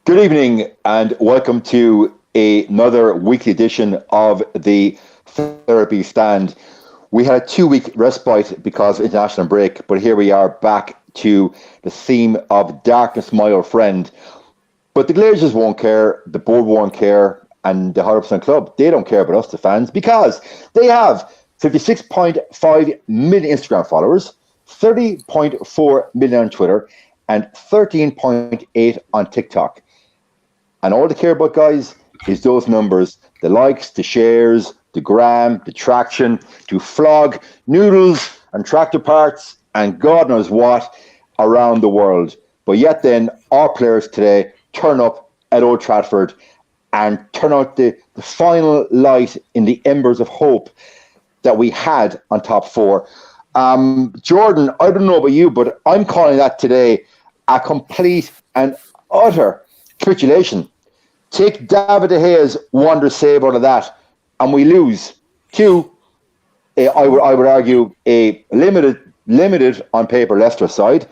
Good evening and welcome to another weekly edition of the Therapy Stand. We had a 2 week respite because of international break, but here we are back to the theme of darkness, my old friend. But the Glazers won't care, the board won't care, and the 100% Club, they don't care about us, the fans, because they have 56.5 million Instagram followers, 30.4 million on Twitter, and 13.8 on TikTok. And all they care about, guys, is those numbers, the likes, the shares, the gram, the traction, to flog noodles and tractor parts and God knows what around the world. But yet then, our players today turn up at Old Trafford and turn out the final light in the embers of hope that we had on top four. Jordan, I don't know about you, but I'm calling that today a complete and utter capitulation. Take David De Gea's wonder save out of that, and we lose to, I would argue, a limited on paper Leicester side,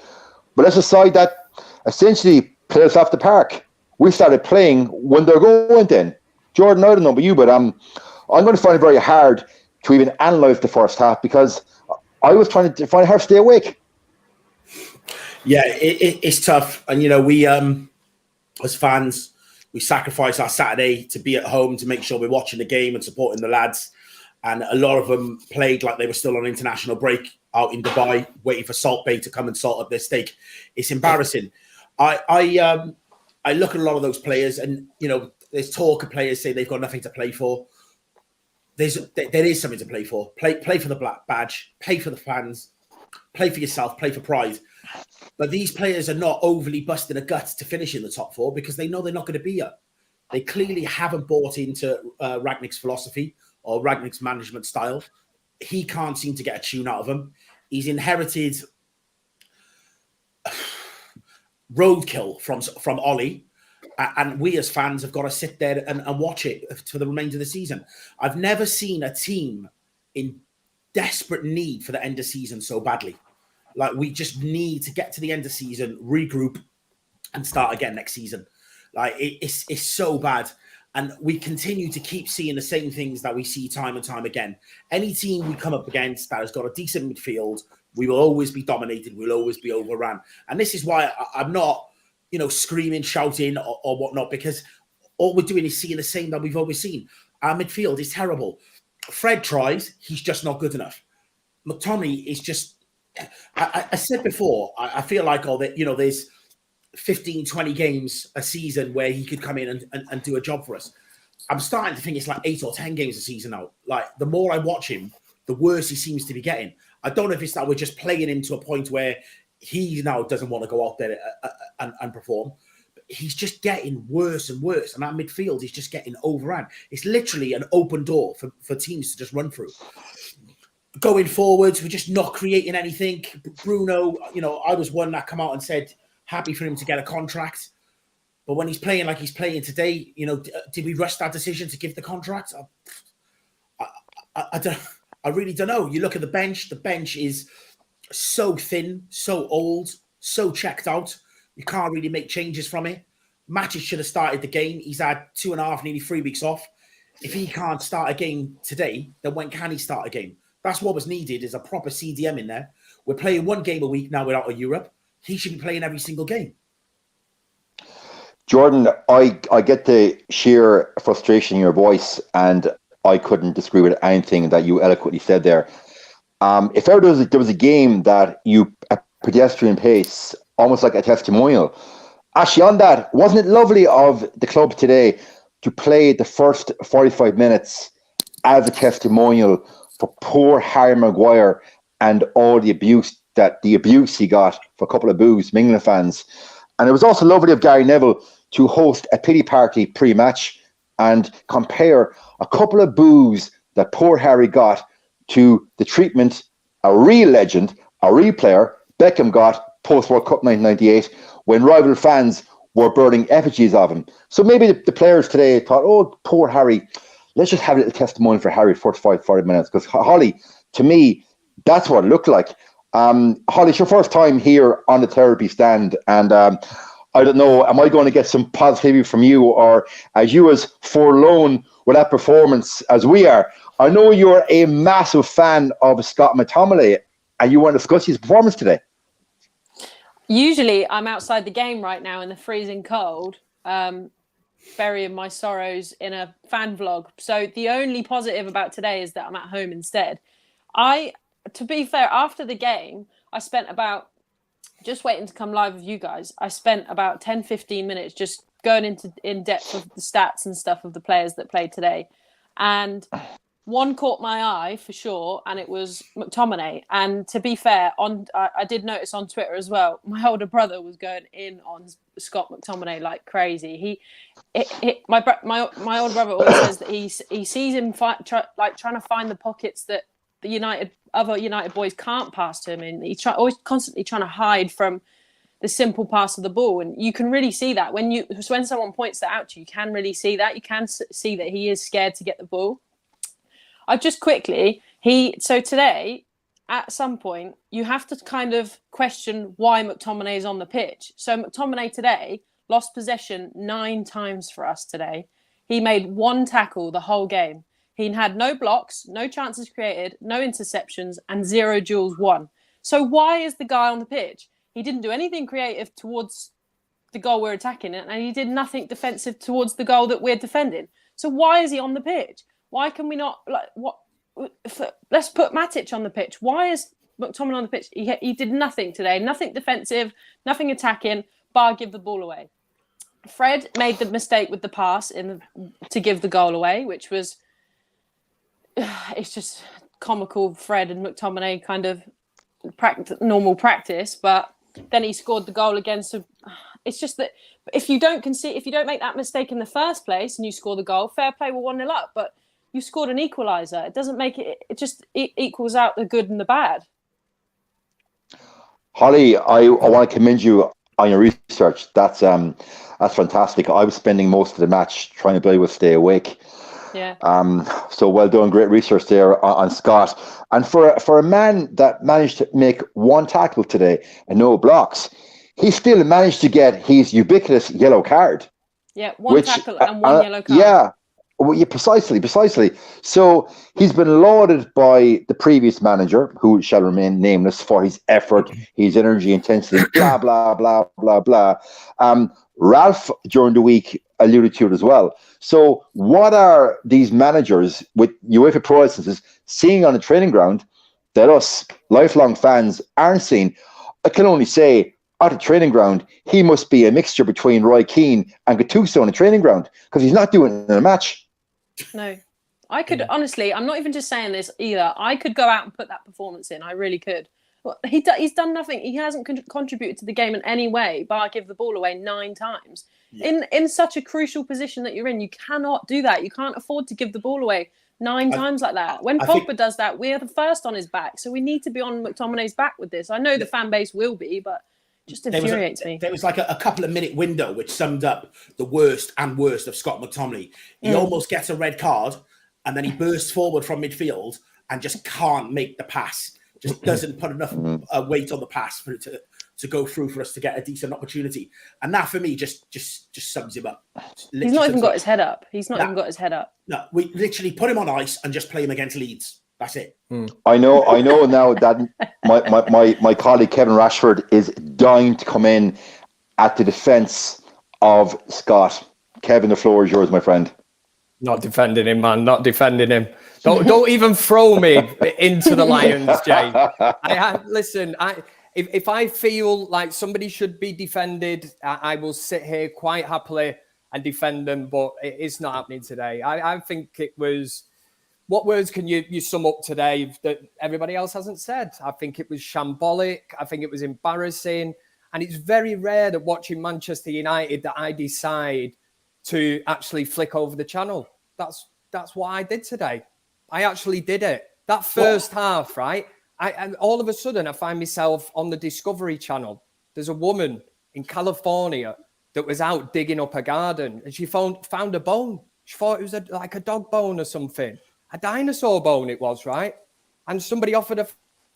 but Leicester side that essentially played us off the park. We started playing when they're going then. Jordan, I don't know about you, but I'm going to find it very hard to even analyse the first half because I was trying to find it hard to stay awake. Yeah, it's tough. And, we, as fans, we sacrifice our Saturday to be at home to make sure we're watching the game and supporting the lads. And a lot of them played like they were still on international break out in Dubai, waiting for Salt Bay to come and salt up their steak. It's embarrassing. I look at a lot of those players and, there's talk of players say they've got nothing to play for. There is something to play for. Play for the black badge, play for the fans, play for yourself, play for pride. But these players are not overly busting a gut to finish in the top four because they know they're not going to be here. They clearly haven't bought into Rangnick's philosophy or Rangnick's management style. He can't seem to get a tune out of them. He's inherited roadkill from Ollie, and we as fans have got to sit there and watch it for the remainder of the season. I've never seen a team in desperate need for the end of season so badly. Like, we just need to get to the end of season, regroup, and start again next season. Like, it's so bad. And we continue to keep seeing the same things that we see time and time again. Any team we come up against that has got a decent midfield, we will always be dominated. We'll always be overrun. And this is why I'm not, screaming, shouting or whatnot, because all we're doing is seeing the same that we've always seen. Our midfield is terrible. Fred tries. He's just not good enough. McTominay is just... I said before, I feel like there's 15, 20 games a season where he could come in and do a job for us. I'm starting to think it's like 8 or 10 games a season now. Like, the more I watch him, the worse he seems to be getting. I don't know if it's that we're just playing him to a point where he now doesn't want to go out there and perform. But he's just getting worse and worse. And our midfield is just getting overrun. It's literally an open door for teams to just run through. Going forwards, we're just not creating anything. Bruno, I was one that come out and said happy for him to get a contract. But when he's playing like he's playing today, did we rush that decision to give the contract? I really don't know. You look at the bench. The bench is so thin, so old, so checked out. You can't really make changes from it. Matches should have started the game. He's had 2.5, nearly 3 weeks off. If he can't start a game today, then when can he start a game? That's what was needed, is a proper CDM in there. We're playing one game a week now. We're out of Europe. He should be playing every single game. Jordan, I get the sheer frustration in your voice, and I couldn't disagree with anything that you eloquently said there. If ever there was a game that at pedestrian pace, almost like a testimonial, actually on that, wasn't it lovely of the club today to play the first 45 minutes as a testimonial for poor Harry Maguire and all the abuse he got for a couple of boos from England fans. And it was also lovely of Gary Neville to host a pity party pre-match and compare a couple of boos that poor Harry got to the treatment a real legend, a real player, Beckham got post-World Cup 1998 when rival fans were burning effigies of him. So maybe the players today thought, oh, poor Harry, let's just have a little testimony for Harry 45, 40 minutes. Because Holly, to me, that's what it looked like. Holly, it's your first time here on the Therapy Stand. And I don't know, am I going to get some positivity from you, or as you as forlorn with that performance as we are? I know you're a massive fan of Scott McTominay, and you want to discuss his performance today. Usually I'm outside the game right now in the freezing cold, burying my sorrows in a fan vlog. So the only positive about today is that I'm at home instead. To be fair, after the game, I spent about, just waiting to come live with you guys, I spent about 10, 15 minutes just going in depth of the stats and stuff of the players that played today. And one caught my eye for sure, and it was McTominay. And to be fair, I did notice on Twitter as well, my older brother was going in on Scott McTominay like crazy. My older brother always says that he sees him trying to find the pockets that the other United boys can't pass to him, and he's always constantly trying to hide from the simple pass of the ball. And you can really see that when someone points that out to you, you can really see that. You can see that he is scared to get the ball. So today, at some point, you have to kind of question why McTominay is on the pitch. So McTominay today lost possession 9 times for us today. He made 1 tackle the whole game. He had no blocks, no chances created, no interceptions, and 0 duels won. So why is the guy on the pitch? He didn't do anything creative towards the goal we're attacking, and he did nothing defensive towards the goal that we're defending. So why is he on the pitch? Why can we not let's put Matic on the pitch? Why is McTominay on the pitch? He did nothing today, nothing defensive, nothing attacking, bar give the ball away. Fred made the mistake with the pass to give the goal away, which was it's just comical. Fred and McTominay kind of normal practice, but then he scored the goal again. So it's just that if you don't make that mistake in the first place and you score the goal, fair play, we're 1-0 up. But you scored an equaliser. It doesn't make it. It just equals out the good and the bad. Holly, I want to commend you on your research. That's fantastic. I was spending most of the match trying to be able to stay awake. Yeah. So well done, great research there on Scott. And for a man that managed to make 1 tackle today and no blocks, he still managed to get his ubiquitous yellow card. Yeah, 1 tackle and 1 yellow card. Yeah. Well, yeah, precisely. So he's been lauded by the previous manager, who shall remain nameless, for his effort, his energy, intensity, blah, blah, blah, blah, blah. Ralph, during the week, alluded to it as well. So what are these managers with UEFA Pro licenses seeing on the training ground that us lifelong fans aren't seeing? I can only say, at the training ground, he must be a mixture between Roy Keane and Gattuso on the training ground, because he's not doing it in a match. No. I could, honestly, I'm not even just saying this either. I could go out and put that performance in. I really could. Well, he's done nothing. He hasn't contributed to the game in any way, bar give the ball away 9 times. Yeah. In such a crucial position that you're in, you cannot do that. You can't afford to give the ball away 9 times like that. When Pogba does that, we are the first on his back. So we need to be on McTominay's back with this. I know the fan base will be, but just infuriates me. There was like a couple of minute window which summed up the worst and worst of Scott McTominay. He almost gets a red card, and then he bursts forward from midfield and just can't make the pass. Just doesn't put enough weight on the pass for it to go through for us to get a decent opportunity. And that for me just sums him up. He's not even got his head up. Even got his head up. No, we literally put him on ice and just play him against Leeds. That's it. I know now that my colleague Kevin Rashford is dying to come in at the defence of Scott. Kevin, the floor is yours, my friend. Not defending him, man. Not defending him. Don't even throw me into the Lions, Jay. Listen. If I feel like somebody should be defended, I will sit here quite happily and defend them. But it's not happening today. I think it was. What words can you sum up today that everybody else hasn't said? I think it was shambolic. I think it was embarrassing. And it's very rare that watching Manchester United that I decide to actually flick over the channel. That's what I did today. I actually did it. That first half, right? And all of a sudden, I find myself on the Discovery Channel. There's a woman in California that was out digging up a garden, and she found a bone. She thought it was like a dog bone or something. A dinosaur bone it was, right? And somebody offered her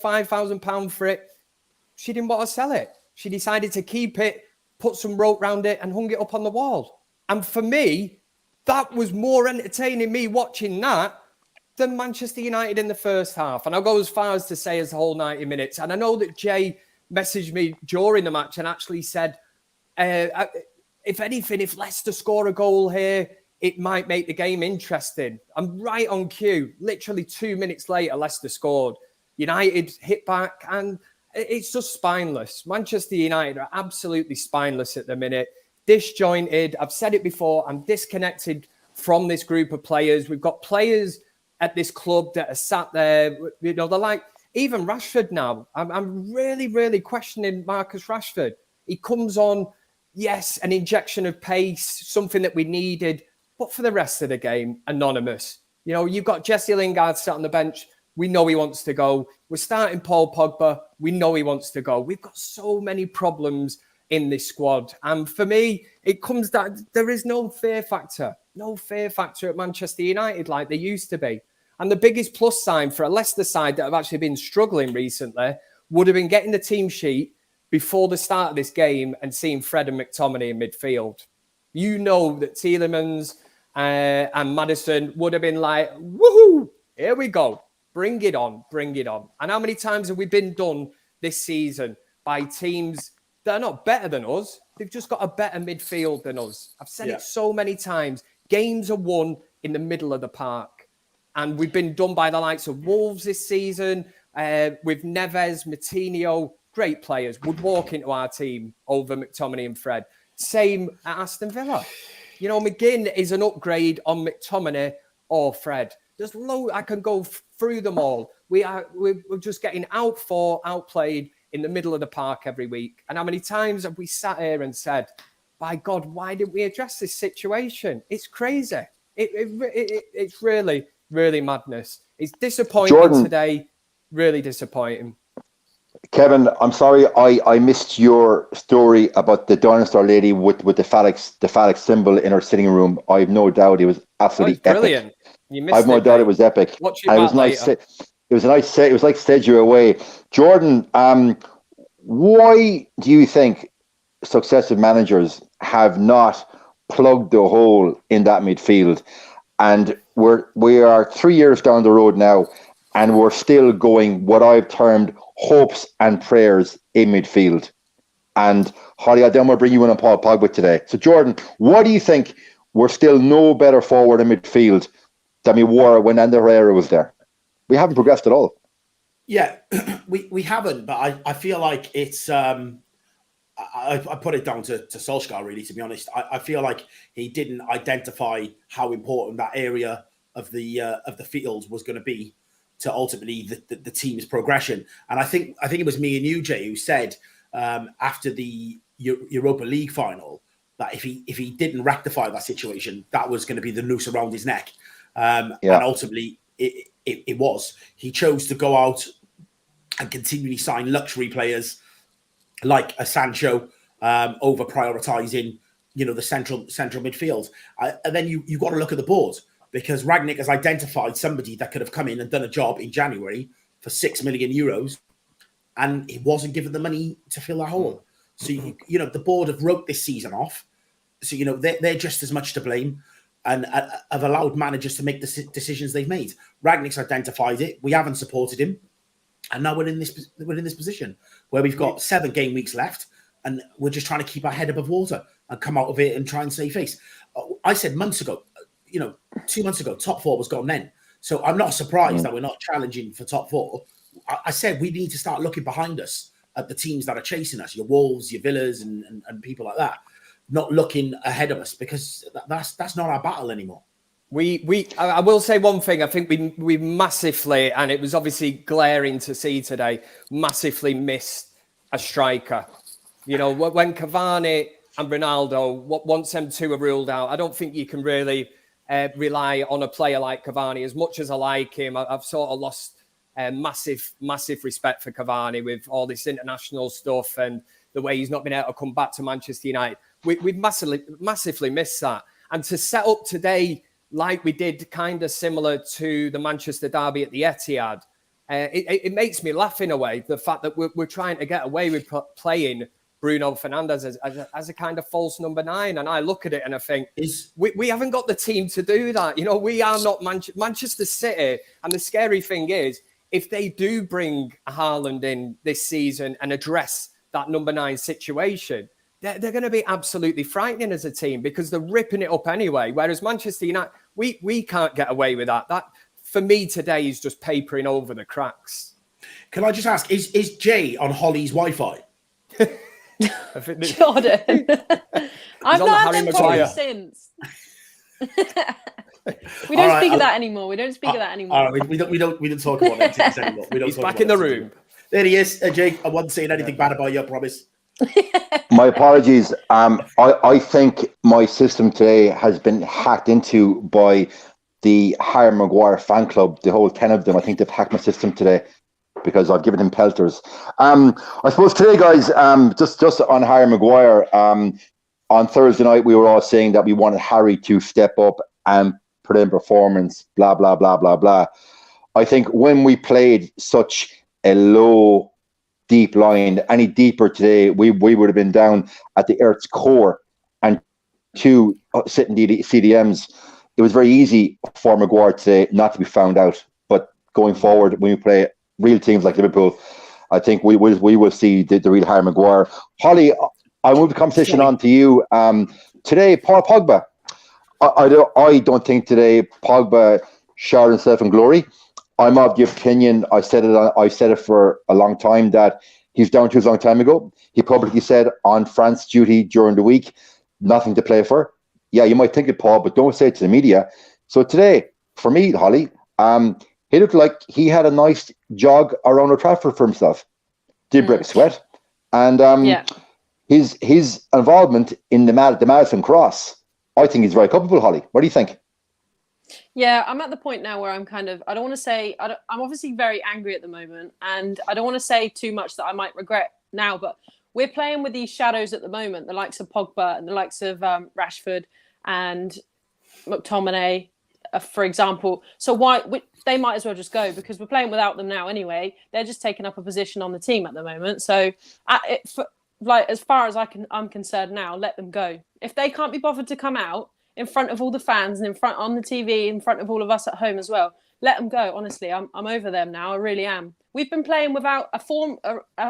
£5,000 for it. She didn't want to sell it. She decided to keep it put some rope around it and hung it up on the wall. And for me, that was more entertaining me watching that than Manchester United in the first half. And I'll go as far as to say as the whole 90 minutes. And I know that Jay messaged me during the match and actually said, if anything, if Leicester score a goal here, it might make the game interesting. I'm right on cue. Literally 2 minutes later, Leicester scored. United hit back, and it's just spineless. Manchester United are absolutely spineless at the minute. Disjointed. I've said it before. I'm disconnected from this group of players. We've got players at this club that are sat there. You know, they're like, even Rashford now. I'm really, really questioning Marcus Rashford. He comes on, yes, an injection of pace, something that we needed. But for the rest of the game, anonymous. You know, you've got Jesse Lingard sat on the bench. We know he wants to go. We're starting Paul Pogba. We know he wants to go. We've got so many problems in this squad. And for me, it comes down, there is no fear factor. No fear factor at Manchester United like there used to be. And the biggest plus sign for a Leicester side that have actually been struggling recently would have been getting the team sheet before the start of this game and seeing Fred and McTominay in midfield. You know that Tielemans and Maddison would have been like, woohoo, here we go. Bring it on, bring it on. And how many times have we been done this season by teams that are not better than us? They've just got a better midfield than us. I've said it so many times. Games are won in the middle of the park. And we've been done by the likes of Wolves this season, with Neves, Moutinho, great players, would walk into our team over McTominay and Fred. Same at Aston Villa. You know, McGinn is an upgrade on McTominay or Fred. There's I can go through them all. We're just getting outplayed in the middle of the park every week. And how many times have we sat here and said, by God, why didn't we address this situation? It's crazy. It's really, really madness. It's disappointing Jordan, today. Really disappointing. Kevin, I'm sorry I missed your story about the dinosaur lady with the phallic symbol in her sitting room. I have no doubt it was absolutely brilliant. Epic. You missed I have no doubt it was epic. Watch it and it was nice. It was a nice set. It was like Stage You Away. Jordan, why do you think successive managers have not plugged the hole in that midfield? And we are 3 years down the road now, and we're still going what I've termed hopes and prayers in midfield. And Holly, I don't want to bring you in on Paul Pogba today. So Jordan, why do you think we're still no better forward in midfield than we were when Ander Herrera was there? We haven't progressed at all. Yeah, we haven't, but I feel like it's I put it down to Solskjaer, really, to be honest. I feel like he didn't identify how important that area of the field was going to be to ultimately the team's progression. And I think it was me and you, Jay, who said after the Europa League final that if he didn't rectify that situation, that was going to be the noose around his neck. And ultimately, it was. He chose to go out and continually sign luxury players like a Sancho over prioritising, the central midfield. And then you got to look at the board, because Rangnick has identified somebody that could have come in and done a job in January for €6 million, and he wasn't given the money to fill that hole. So, the board have wrote this season off. So, they're just as much to blame and have allowed managers to make the decisions they've made. Rangnick's identified it. We haven't supported him. And now we're in this position where we've got 7 game weeks left, and we're just trying to keep our head above water and come out of it and try and save face. I said months ago, 2 months ago, top 4 was gone then. So I'm not surprised that we're not challenging for top 4. I said we need to start looking behind us at the teams that are chasing us, your Wolves, your Villas, and people like that, not looking ahead of us, because that's not our battle anymore. I will say one thing. I think we massively, and it was obviously glaring to see today, massively missed a striker. When Cavani and Ronaldo, once them two are ruled out, I don't think you can really rely on a player like Cavani. As much as I like him, I've sort of lost massive respect for Cavani with all this international stuff and the way he's not been able to come back to Manchester United. We've massively missed that. And to set up today like we did, kind of similar to the Manchester derby at the Etihad, it makes me laugh in a way, the fact that we're trying to get away with playing Bruno Fernandes as a kind of false number 9. And I look at it and I think, we haven't got the team to do that. You know, we are not Manchester City. And the scary thing is, if they do bring Haaland in this season and address that number 9 situation, they're going to be absolutely frightening as a team because they're ripping it up anyway. Whereas Manchester United, we can't get away with that. That, for me, today is just papering over the cracks. Can I just ask, is Jay on Holly's Wi-Fi? Jordan. I've not had them since. We don't speak of that anymore. We don't speak of that anymore. All right, we don't talk about that anymore. He's back in the room. There he is, Jake. I wasn't saying anything bad about you, I promise. My apologies. I think my system today has been hacked into by the Harry Maguire fan club. The whole 10 of them. I think they've hacked my system today because I've given him pelters. I suppose today, guys, just on Harry Maguire, on Thursday night, we were all saying that we wanted Harry to step up and put in performance, blah, blah, blah, blah, blah. I think when we played such a low, deep line, any deeper today, we would have been down at the Earth's core and 2 sitting CDMs. It was very easy for Maguire today not to be found out. But going forward, when we play real teams like Liverpool, I think we will see the real Harry Maguire. Holly, I'll move the conversation on to you. Today, Paul Pogba. I don't think today Pogba showered himself in glory. I'm of the opinion, I said it for a long time, that he's down tools a long time ago. He publicly said on France duty during the week, nothing to play for. Yeah, you might think it, Paul, but don't say it to the media. So today, for me, Holly, he looked like he had a nice jog around Old Trafford for himself. Did break a sweat. And his involvement in the Madison Cross, I think he's very culpable, Holly. What do you think? Yeah, I'm at the point now where I'm kind of, I don't want to say, I'm obviously very angry at the moment, and I don't want to say too much that I might regret now, but we're playing with these shadows at the moment, the likes of Pogba and the likes of Rashford and McTominay, for example. So they might as well just go because we're playing without them now anyway. They're just taking up a position on the team at the moment. So as far as I'm concerned now, let them go. If they can't be bothered to come out in front of all the fans and in front on the TV, in front of all of us at home as well, let them go. Honestly, I'm over them now. I really am. We've been playing without a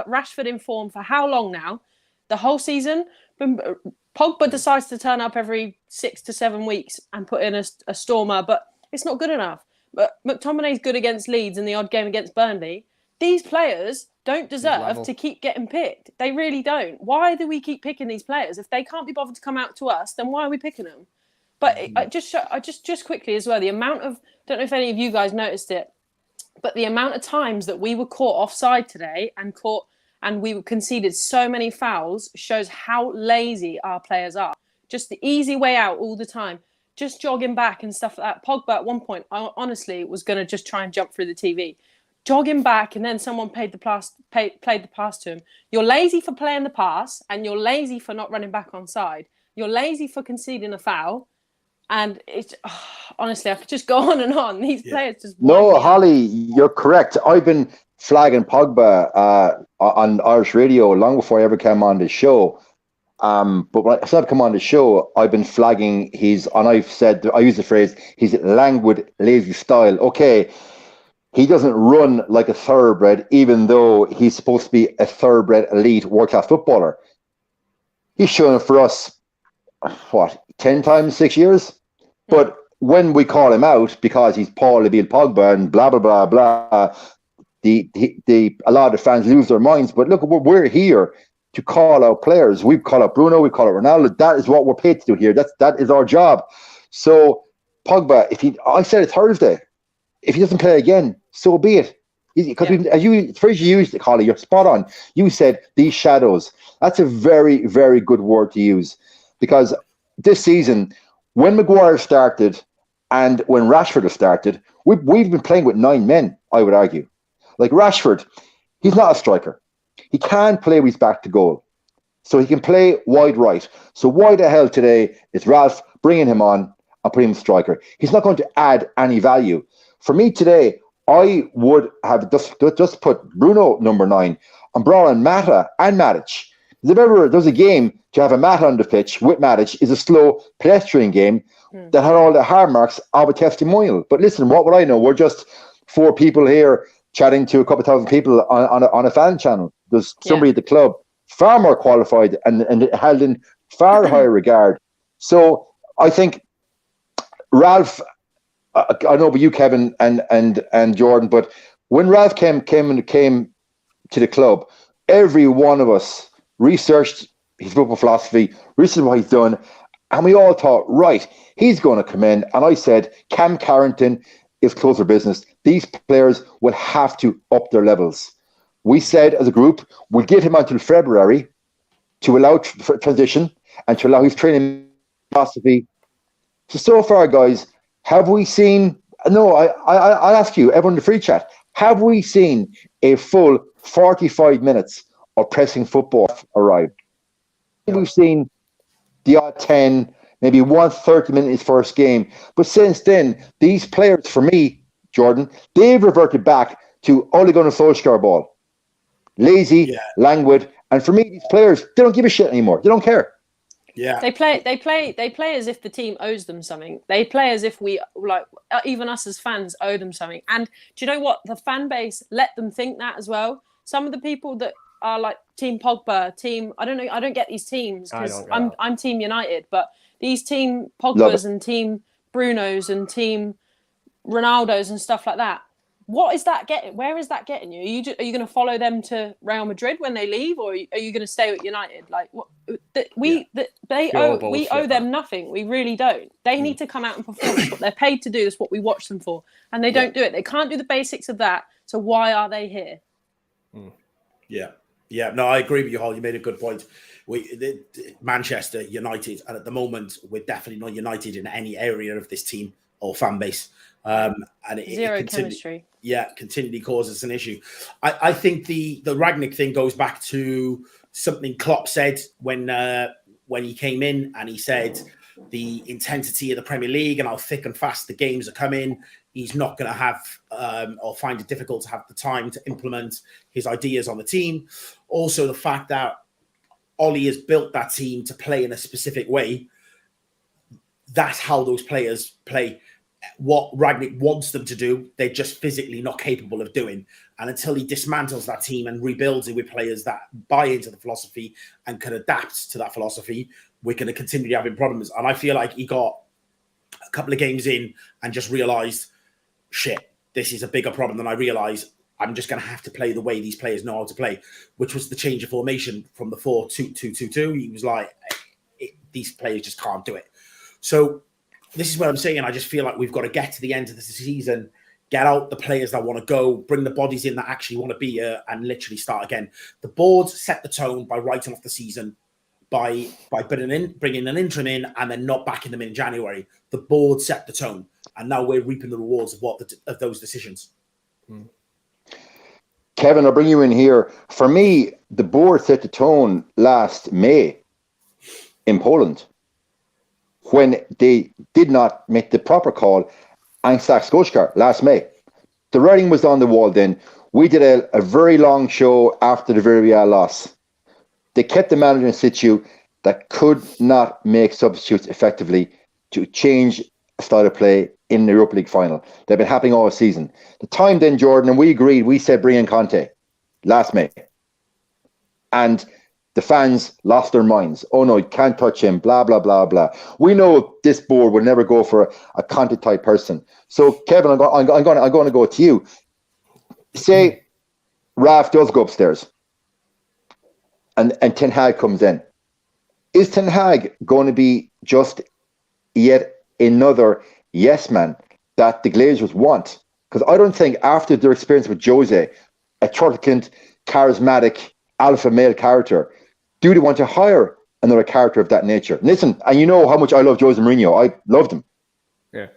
Rashford in form for how long now? The whole season. Pogba decides to turn up every 6 to 7 weeks and put in a stormer, but it's not good enough. But McTominay's good against Leeds and the odd game against Burnley. These players don't deserve to keep getting picked. They really don't. Why do we keep picking these players? If they can't be bothered to come out to us, then why are we picking them? But I just quickly as well, the amount of, don't know if any of you guys noticed it, but the amount of times that we were caught offside today and we conceded so many fouls shows how lazy our players are. Just the easy way out all the time, just jogging back and stuff like that. Pogba at one point, I honestly was going to just try and jump through the TV. Jogging back and then someone played the pass to him. You're lazy for playing the pass and you're lazy for not running back onside. You're lazy for conceding a foul. And it's honestly, I could just go on and on. These players just... No, Holly, you're correct. I've been flagging Pogba on Irish radio long before I ever came on the show. But when I started come on the show, I've been flagging and I've said, I use the phrase, his languid, lazy style. Okay, he doesn't run like a thoroughbred, even though he's supposed to be a thoroughbred elite world-class footballer. He's shown it for us, 10 times, 6 years? But when we call him out because he's Paul Leveille Pogba and blah, blah, blah, blah, a lot of the fans lose their minds. But look, we're here to call out players. We call out Bruno, we call out Ronaldo. That is what we're paid to do here. That is our job. So Pogba, I said it Thursday, if he doesn't play again, so be it. Because the phrase you used, Holly, you're spot on. You said these shadows. That's a very, very good word to use. Because this season, when Maguire started and when Rashford has started, we've been playing with 9 men, I would argue. Like Rashford, he's not a striker. He can play with his back to goal. So he can play wide right. So why the hell today is Ralph bringing him on and putting him striker? He's not going to add any value. For me today, I would have just put Bruno number 9 and brought in Mata and Matic. If ever there's a game to have a mat on the pitch with Matic is a slow pedestrian game that had all the hard marks of a testimonial. But listen, what would I know? We're just 4 people here chatting to a couple of thousand people on a fan channel. There's somebody at the club far more qualified and held in far higher regard. So I think Ralph, I don't know about you, Kevin and Jordan, but when Ralph came to the club, every one of us researched his football philosophy, researched what he's done, and we all thought, right, he's going to come in. And I said, Cam Carrington is close for business. These players will have to up their levels. We said as a group, we'll give him until February to allow transition and to allow his training philosophy. So far, guys, have we seen, no, I'll ask you, everyone in the free chat, have we seen a full 45 minutes of pressing football arrive? We've seen the odd 10, maybe 130 minutes in his first game. But since then, these players, for me, Jordan, they've reverted back to Ole Gunnar Solskjaer ball. Lazy, languid. And for me, these players, they don't give a shit anymore. They don't care. Yeah. They play as if the team owes them something. They play as if we, like, even us as fans owe them something. And do you know what? The fan base let them think that as well. Some of the people that are like Team Pogba, I don't get these teams because I'm Team United, but these Team Pogba's and Team Bruno's and Team Ronaldo's and stuff like that. What is that getting? Where is that getting you? Are you going to follow them to Real Madrid when they leave, or are you going to stay with United? Like what? We owe them nothing. We really don't. They need to come out and perform. That's what they're paid to do. That's what we watch them for, and they don't do it. They can't do the basics of that. So why are they here? Yeah. No, I agree with you, Hall. You made a good point. Manchester United, and at the moment, we're definitely not united in any area of this team or fan base. And Zero chemistry. Yeah, continually causes an issue. I think the Rangnick thing goes back to something Klopp said when he came in, and he said the intensity of the Premier League and how thick and fast the games are coming, he's not going to have or find it difficult to have the time to implement his ideas on the team. Also, the fact that Ollie has built that team to play in a specific way. That's how those players play. What Rangnick wants them to do, they're just physically not capable of doing. And until he dismantles that team and rebuilds it with players that buy into the philosophy and can adapt to that philosophy, we're going to continue having problems. And I feel like he got a couple of games in and just realised, shit, this is a bigger problem than I realised. I'm just going to have to play the way these players know how to play, which was the change of formation from the 4-2-2-2. He was like, these players just can't do it. So this is what I'm saying. I just feel like we've got to get to the end of the season, get out the players that want to go, bring the bodies in that actually want to be here, and literally start again. The board set the tone by writing off the season, by bringing an interim in and then not backing them in January. The board set the tone, and now we're reaping the rewards of those decisions. Kevin, I'll bring you in here. For me, the board set the tone last May in Poland, when they did not make the proper call and sack Solskjaer last May. The writing was on the wall then. We did a very long show after the Villarreal loss. They kept the manager in situ that could not make substitutes effectively to change a style of play in the Europa League final. They've been happening all season. The time then, Jordan, and we agreed, we said bring in Conte last May. And the fans lost their minds. Oh no, you can't touch him, blah, blah, blah, blah. We know this board will never go for a Conte type person. So, Kevin, I'm going to go to you. Say Ralph does go upstairs and Ten Hag comes in. Is Ten Hag going to be just yet another yes man that the Glazers want? Because I don't think after their experience with Jose, a truculent, charismatic, alpha male character, do they want to hire another character of that nature? Listen, and you know how much I love Jose Mourinho. I loved him. Yeah.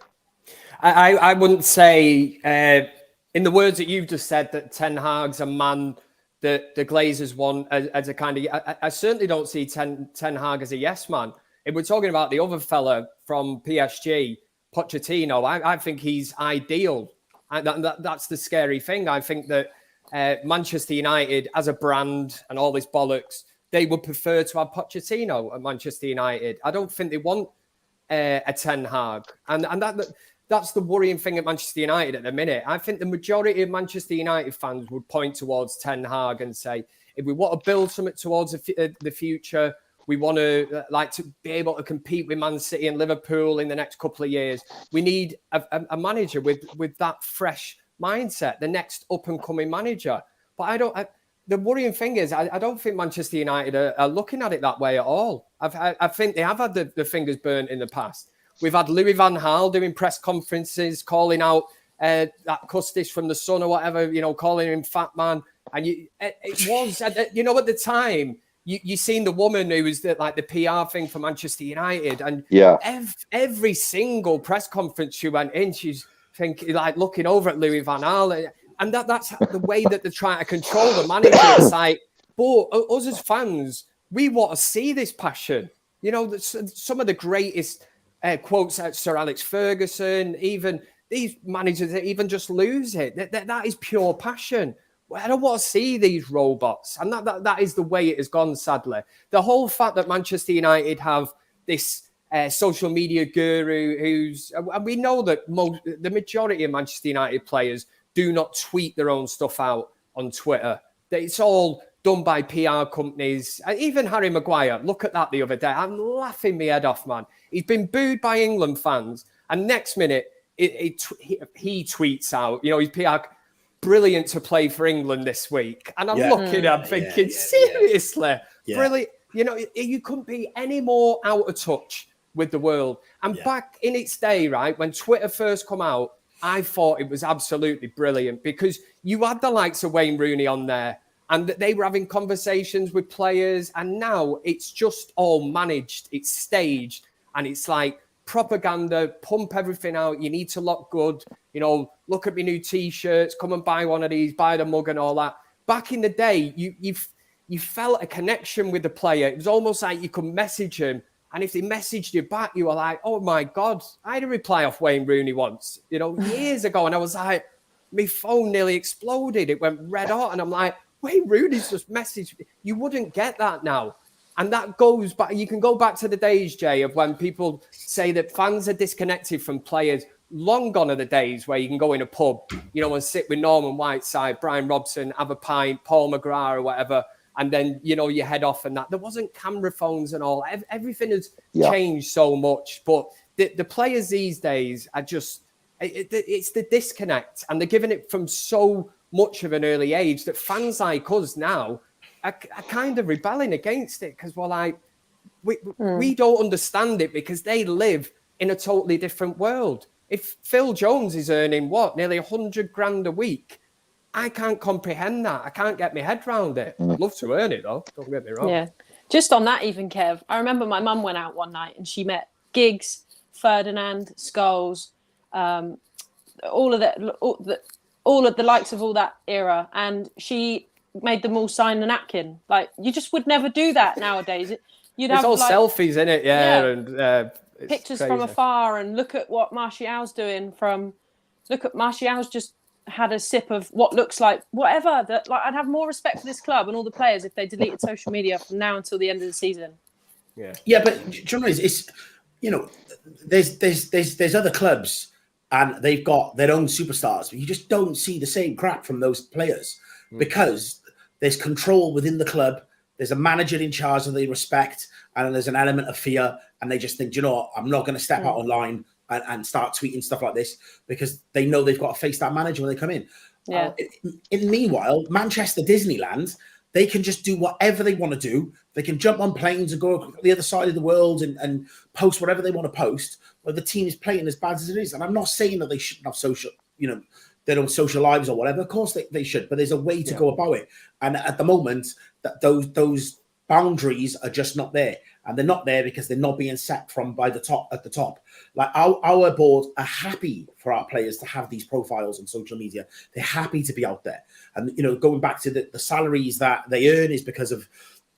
I wouldn't say, in the words that you've just said, that Ten Hag's a man that the Glazers want as a kind of... I certainly don't see Ten Hag as a yes man. If we're talking about the other fella from PSG, Pochettino, I think he's ideal. And that's the scary thing. I think that Manchester United as a brand and all this bollocks they would prefer to have Pochettino at Manchester United. I don't think they want a Ten Hag. And that's the worrying thing at Manchester United at the minute. I think the majority of Manchester United fans would point towards Ten Hag and say, if we want to build something towards the future, we want to to be able to compete with Man City and Liverpool in the next couple of years. We need a manager with that fresh mindset, the next up-and-coming manager. But the worrying thing is, I don't think Manchester United are looking at it that way at all. I think they have had the fingers burnt in the past. We've had Louis van Gaal doing press conferences, calling out that Custis from the Sun or whatever, calling him fat man. And it was, at the time, you seen the woman who was the PR thing for Manchester United. And every single press conference she went in, she's looking over at Louis van Gaal. And that's the way that they're trying to control the manager. It's but us as fans, we want to see this passion. Some of the greatest quotes at Sir Alex Ferguson, even these managers that even just lose it. That is pure passion. I don't want to see these robots. And that is the way it has gone, sadly. The whole fact that Manchester United have this social media guru and we know that the majority of Manchester United players do not tweet their own stuff out on Twitter. It's all done by PR companies. Even Harry Maguire, look at that the other day. I'm laughing my head off, man. He's been booed by England fans. And next minute, he tweets out, his PR, brilliant to play for England this week. And I'm looking at him thinking, seriously? Brilliant. You couldn't be any more out of touch with the world. And back in its day, right, when Twitter first come out, I thought it was absolutely brilliant because you had the likes of Wayne Rooney on there and they were having conversations with players. And now it's just all managed. It's staged. And it's like propaganda, pump everything out. You need to look good. Look at my new T-shirts. Come and buy one of these. Buy the mug and all that. Back in the day, you felt a connection with the player. It was almost like you could message him. And if they messaged you back, you were like, oh, my God. I had a reply off Wayne Rooney once, years ago. And I was like, my phone nearly exploded. It went red hot. And I'm like, Wayne Rooney's just messaged me. You wouldn't get that now. And that goes back. You can go back to the days, Jay, of when people say that fans are disconnected from players. Long gone are the days where you can go in a pub, and sit with Norman Whiteside, Brian Robson, have a pint, Paul McGrath or whatever. And then, you head off and that. There wasn't camera phones and all. Everything has changed so much. But the players these days are just, it's the disconnect. And they're giving it from so much of an early age that fans like us now are kind of rebelling against it because we're like, we don't understand it because they live in a totally different world. If Phil Jones is earning, nearly 100 grand a week, I can't comprehend that. I can't get my head around it. I'd love to earn it, though. Don't get me wrong. Yeah. Just on that even, Kev, I remember my mum went out one night and she met Giggs, Ferdinand, Scholes, all of the likes of all that era. And she made them all sign a napkin. Like, you just would never do that nowadays. It's all selfies, in it? Yeah. And pictures crazy from afar and look at what Martial's doing Martial's just had a sip of what looks like whatever. I'd have more respect for this club and all the players if they deleted social media from now until the end of the season. Yeah, but John, it's there's other clubs and they've got their own superstars, but you just don't see the same crap from those players because there's control within the club. There's a manager in charge that they respect, and there's an element of fear, and they just think, I'm not going to step out online and start tweeting stuff like this because they know they've got to face that manager when they come in. Meanwhile, Manchester Disneyland, they can just do whatever they want to do. They can jump on planes and go the other side of the world and post whatever they want to post, but the team is playing as bad as it is. And I'm not saying that they shouldn't have social, their own social lives or whatever. Of course they should, but there's a way to go about it. And at the moment, that those boundaries are just not there. And they're not there because they're not being set from by the top at the top. Like our board are happy for our players to have these profiles on social media. They're happy to be out there. And, going back to the salaries that they earn is because of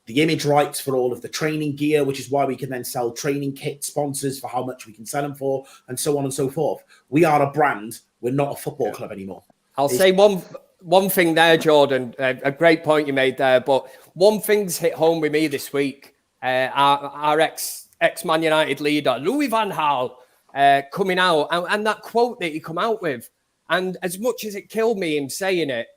the image rights for all of the training gear, which is why we can then sell training kit sponsors for how much we can sell them for, and so on and so forth. We are a brand. We're not a football club anymore. I'll say one one thing there, Jordan, a great point you made there. But one thing's hit home with me this week. Our ex-Man United leader, Louis van Gaal, coming out, and that quote that he come out with. And as much as it killed me him saying it,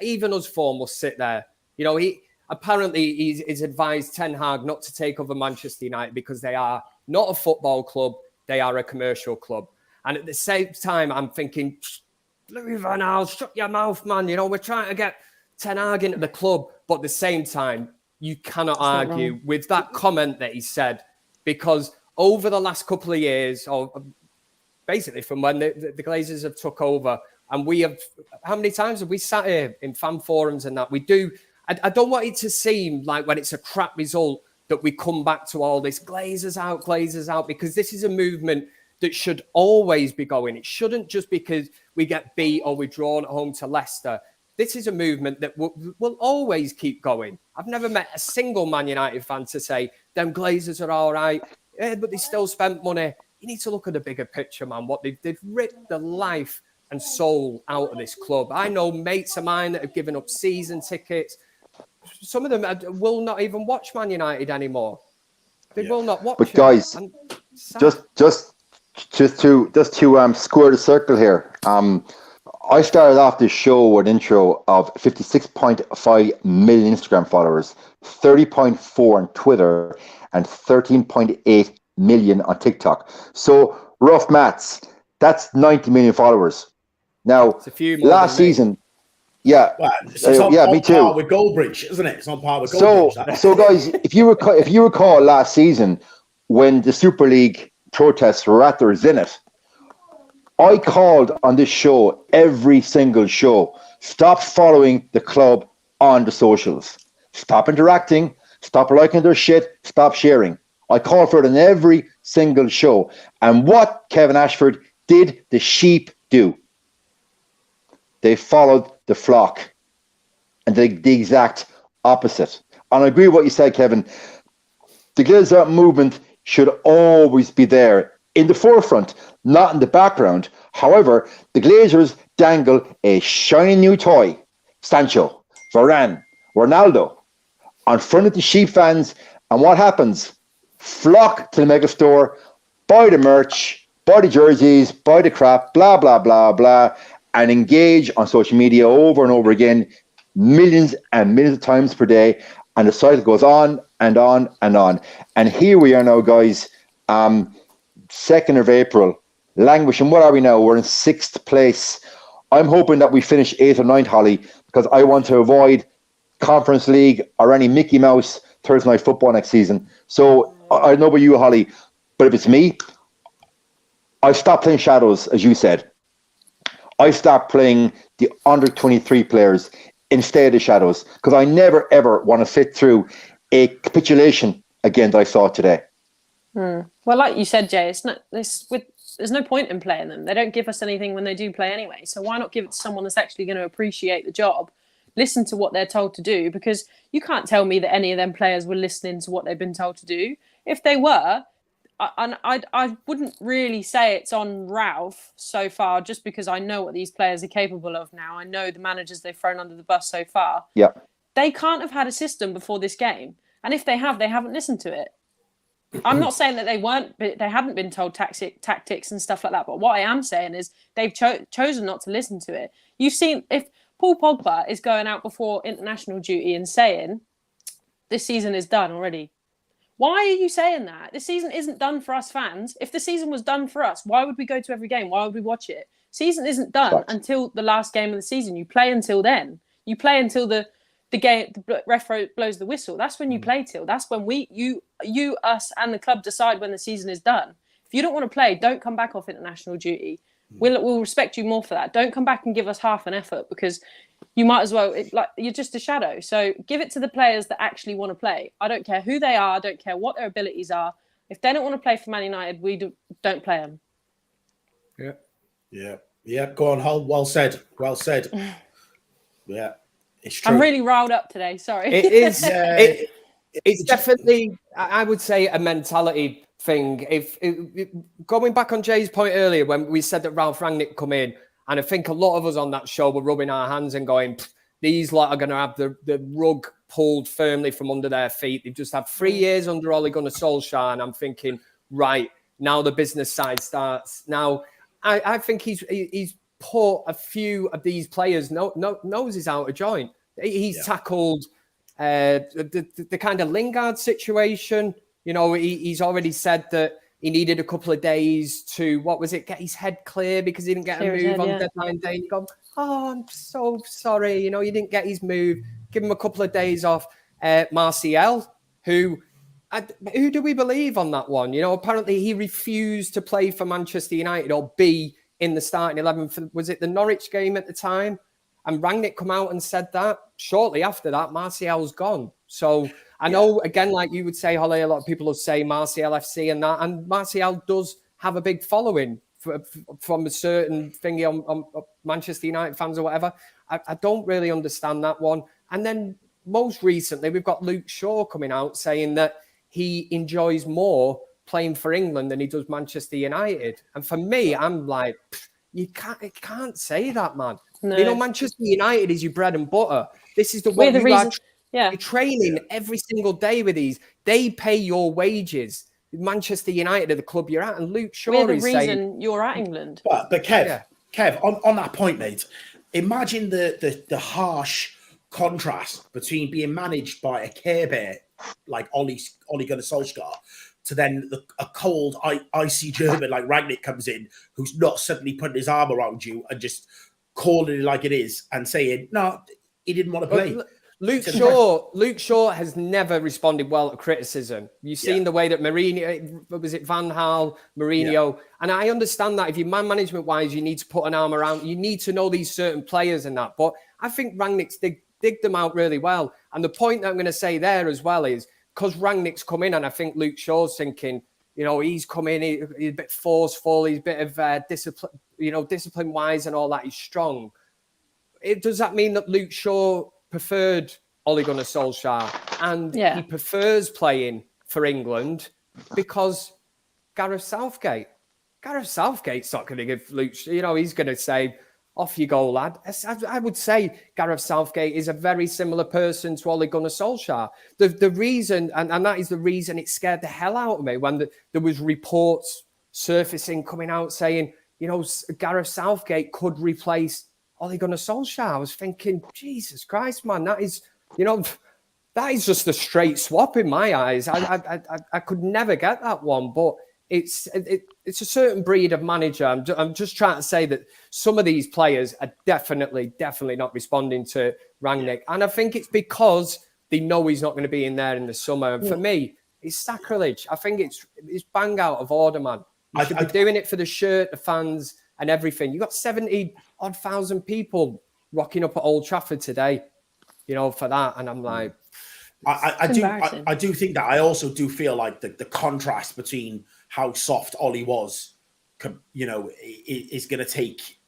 even us four must sit there. You know, he's advised Ten Hag not to take over Manchester United because they are not a football club, they are a commercial club. And at the same time, I'm thinking, Louis van Gaal, shut your mouth, man. You know, we're trying to get Ten Hag into the club. But at the same time, you cannot argue with that comment that he said, because over the last couple of years, or basically from when the Glazers have took over, and we have, how many times have we sat here in fan forums and that? We do. I don't want it to seem like when it's a crap result that we come back to all this Glazers out, because this is a movement that should always be going. It shouldn't just because we get beat or we're drawn at home to Leicester. This is a movement that will always keep going. I've never met a single Man United fan to say, them Glazers are all right, but they still spent money. You need to look at the bigger picture, man. What they've ripped the life and soul out of this club. I know mates of mine that have given up season tickets. Some of them will not even watch Man United anymore. They will not watch. But guys, just to square the circle here. I started off this show with an intro of 56.5 million Instagram followers, 30.4 on Twitter, and 13.8 million on TikTok. So rough maths, that's 90 million followers. Now, it's a few more last season, well, it's on me too. par with Goldbridge, isn't it? It's on par with Goldbridge. So guys, if you recall last season when the Super League protests were at their zenith, I called on this show, every single show, stop following the club on the socials. Stop interacting. Stop liking their shit. Stop sharing. I called for it in every single show. And what, Kevin Ashford, did the sheep do? They followed the flock. And the exact opposite. And I agree with what you said, Kevin. The Glazer movement should always be there in the forefront, not in the background. However, the Glazers dangle a shiny new toy, Sancho, Varane, Ronaldo, in front of the sheep fans. And what happens? Flock to the megastore, buy the merch, buy the jerseys, buy the crap, blah, blah, blah, blah, and engage on social media over and over again, millions and millions of times per day. And the cycle goes on and on and on. And here we are now, guys, 2nd of April, languishing. What are we now? We're in 6th place. I'm hoping that we finish 8th or 9th, Holly, because I want to avoid Conference League or any Mickey Mouse Thursday night football next season. So I don't know about you, Holly, but if it's me, I stopped playing Shadows, as you said. I stopped playing the under 23 players instead of the Shadows, because I never ever want to sit through a capitulation again that I saw today. Well, like you said, Jay, there's no point in playing them. They don't give us anything when they do play anyway. So why not give it to someone that's actually going to appreciate the job, listen to what they're told to do? Because you can't tell me that any of them players were listening to what they've been told to do. If they were, I wouldn't really say it's on Ralph so far, just because I know what these players are capable of now. I know the managers they've thrown under the bus so far. Yeah, they can't have had a system before this game. And if they have, they haven't listened to it. I'm not saying that they hadn't been told tactics and stuff like that. But what I am saying is they've chosen not to listen to it. You've seen, if Paul Pogba is going out before international duty and saying, this season is done already. Why are you saying that? This season isn't done for us fans. If the season was done for us, why would we go to every game? Why would we watch it? Season isn't done until the last game of the season. You play until then. You play until the ref blows the whistle. That's when you play till. That's when you, us, and the club decide when the season is done. If you don't want to play, don't come back off international duty. We'll respect you more for that. Don't come back and give us half an effort, because you might as well. You're just a shadow. So give it to the players that actually want to play. I don't care who they are. I don't care what their abilities are. If they don't want to play for Man United, we don't play them. Yeah. Go on, Hull. Well said. Yeah. It's true. I'm really riled up today. Sorry. It is. It's definitely, I would say, a mentality thing. If going back on Jay's point earlier, when we said that Ralph Rangnick come in, And I think a lot of us on that show were rubbing our hands and going, these lot are going to have the rug pulled firmly from under their feet. They've just had 3 years under Ole Gunnar Solskjaer. And I'm thinking, right, now the business side starts. Now, I think he's put a few of these players' noses out of joint. He's tackled the kind of Lingard situation. You know, he's already said that he needed a couple of days to, get his head clear because he didn't get a move on deadline day. You go, oh, I'm so sorry. You know, you didn't get his move. Give him a couple of days off. Martial, who do we believe on that one? You know, apparently he refused to play for Manchester United or be in the starting 11 for, was it the Norwich game at the time? And Rangnick come out and said that. Shortly after that, Martial's gone. So I know, again, like you would say, Holly, a lot of people will say Martial FC and that. And Martial does have a big following from a certain thingy on Manchester United fans or whatever. I don't really understand that one. And then most recently, we've got Luke Shaw coming out saying that he enjoys more playing for England than he does Manchester United. And for me, I'm like, you can't say that, man. No. You know, Manchester United is your bread and butter. This is the one you're training every single day with these. They pay your wages. Manchester United are the club you're at, and Luke Shaw we're the is reason saying, you're at England. But Kev, on that point, mate, imagine the harsh contrast between being managed by a Care Bear like Ole Gunnar Solskjaer to then a cold, icy German like Rangnick comes in, who's not suddenly putting his arm around you and just calling it like it is and saying, no, he didn't want to play. Luke Shaw has never responded well to criticism. You've seen the way that Mourinho, was it Van Gaal, Mourinho, and I understand that if you're man management wise, you need to put an arm around, you need to know these certain players and that. But I think Rangnick's dig them out really well. And the point that I'm going to say there as well is because Rangnick's come in, and I think Luke Shaw's thinking, you know, he's come in, he's a bit forceful, he's a bit of discipline, you know, discipline wise and all that. He's strong. Does that mean that Luke Shaw preferred Ole Gunnar Solskjaer and he prefers playing for England because Gareth Southgate's not going to give Luke, you know, he's going to say, off you go, lad. I would say Gareth Southgate is a very similar person to Ole Gunnar Solskjaer. The reason, and that is the reason it scared the hell out of me when there was reports surfacing coming out saying, you know, Gareth Southgate could replace Ole Gunnar Solskjaer. I was thinking, Jesus Christ, man, that is, you know, that is just a straight swap in my eyes. I could never get that one, but it's a certain breed of manager. I'm just trying to say that some of these players are definitely not responding to Rangnick. And I think it's because they know he's not going to be in there in the summer. And for me, it's sacrilege. I think it's bang out of order, man. You should be doing it for the shirt, the fans and everything. You got 70,000 people rocking up at Old Trafford today, you know, for that. And I'm like, I do think that. I also do feel like the contrast between how soft Ollie was, you know, is going to take.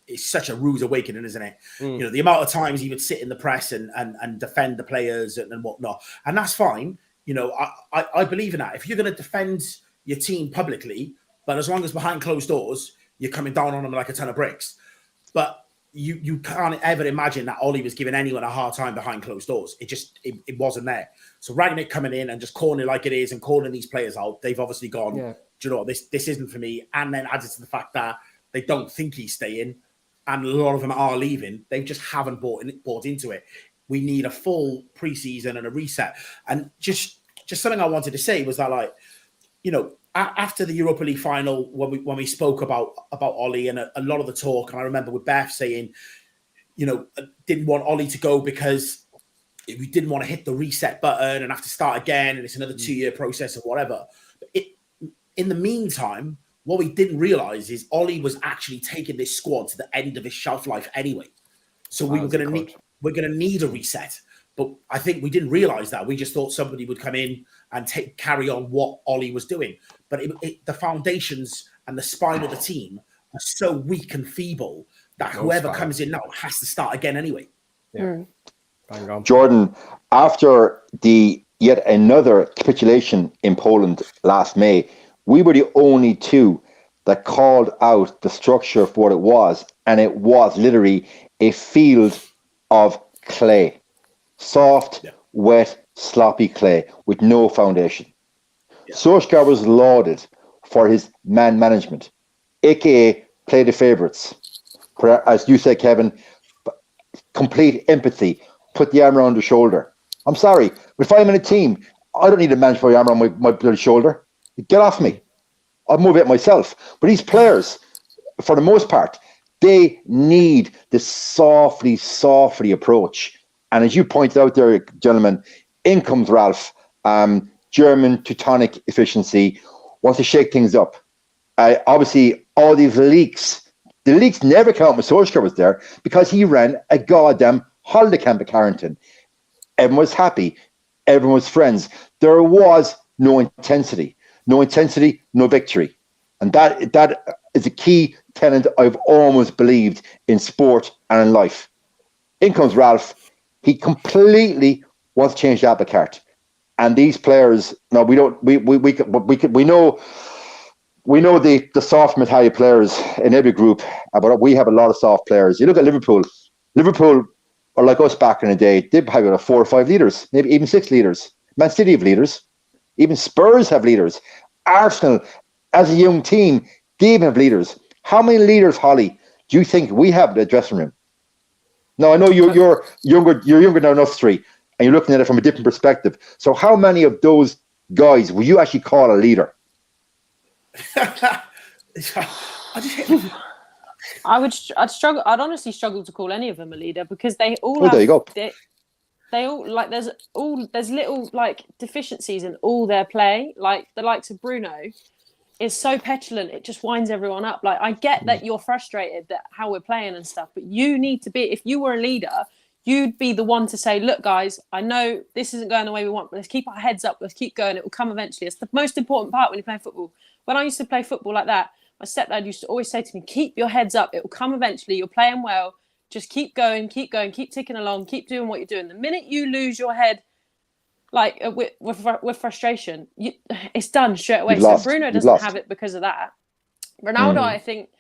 It's such a rude awakening, isn't it? You know, the amount of times he would sit in the press and defend the players and whatnot, and that's fine. You know, I believe in that. If you're going to defend your team publicly, but as long as behind closed doors, you're coming down on them like a ton of bricks. But you can't ever imagine that Ollie was giving anyone a hard time behind closed doors. It wasn't there. So Rangnick coming in and just calling it like it is and calling these players out, they've obviously gone, do you know what, this isn't for me. And then added to the fact that they don't think he's staying and a lot of them are leaving. They just haven't bought into it. We need a full preseason and a reset. And just something I wanted to say was that, like, you know, after the Europa League final, when we spoke about Ollie and a lot of the talk, and I remember with Beth saying, you know, didn't want Ollie to go because we didn't want to hit the reset button and have to start again, and it's another 2-year process or whatever. But in the meantime, what we didn't realize is Ollie was actually taking this squad to the end of his shelf life anyway. So we're going to need a reset. But I think we didn't realize that. We just thought somebody would come in and carry on what Ollie was doing. But the foundations and the spine of the team are so weak and feeble that whoever comes in now has to start again anyway. Yeah. Jordan, after the yet another capitulation in Poland last May, we were the only two that called out the structure for what it was and it was literally a field of clay, soft, wet, sloppy clay with no foundation. Yeah. Solskjaer was lauded for his man management, aka play the favourites. As you said, Kevin, complete empathy, put the arm around the shoulder. I'm sorry, if I'm in a team, I don't need to manage my arm around my bloody shoulder. Get off me. I'll move it myself. But these players, for the most part, they need the softly approach. And as you pointed out there, gentlemen, in comes Ralph, German Teutonic efficiency, wants to shake things up. Obviously, all these leaks, the leaks never count when Solskjaer was there because he ran a goddamn holiday camp at Carrington. Everyone was happy. Everyone was friends. There was no intensity. No intensity, no victory. And that is a key tenet I've always believed in sport and in life. In comes Ralph. He completely wants to change the apple cart. And these players, no, we know the soft mentality players in every group, but we have a lot of soft players. You look at Liverpool. Liverpool are like us back in the day. They probably have 4 or 5 leaders, maybe even 6 leaders. Man City have leaders. Even Spurs have leaders. Arsenal, as a young team, they even have leaders. How many leaders, Holly, do you think we have in the dressing room? Now, I know you're younger than us three, and you're looking at it from a different perspective. So how many of those guys will you actually call a leader? I'd struggle. I'd honestly struggle to call any of them a leader because they all there you go. They all like there's little like deficiencies in all their play. Like the likes of Bruno is so petulant, it just winds everyone up. Like I get that you're frustrated that how we're playing and stuff, but you need to be, if you were a leader, you'd be the one to say, look guys, I know this isn't going the way we want, but let's keep our heads up, let's keep going, it will come eventually. It's the most important part when you play football. When I used to play football like that, my stepdad used to always say to me, keep your heads up, it will come eventually, you're playing well, just keep going, keep ticking along, keep doing what you're doing. The minute you lose your head, like with frustration, it's done straight away. So Bruno doesn't have it because of that. Ronaldo, I think,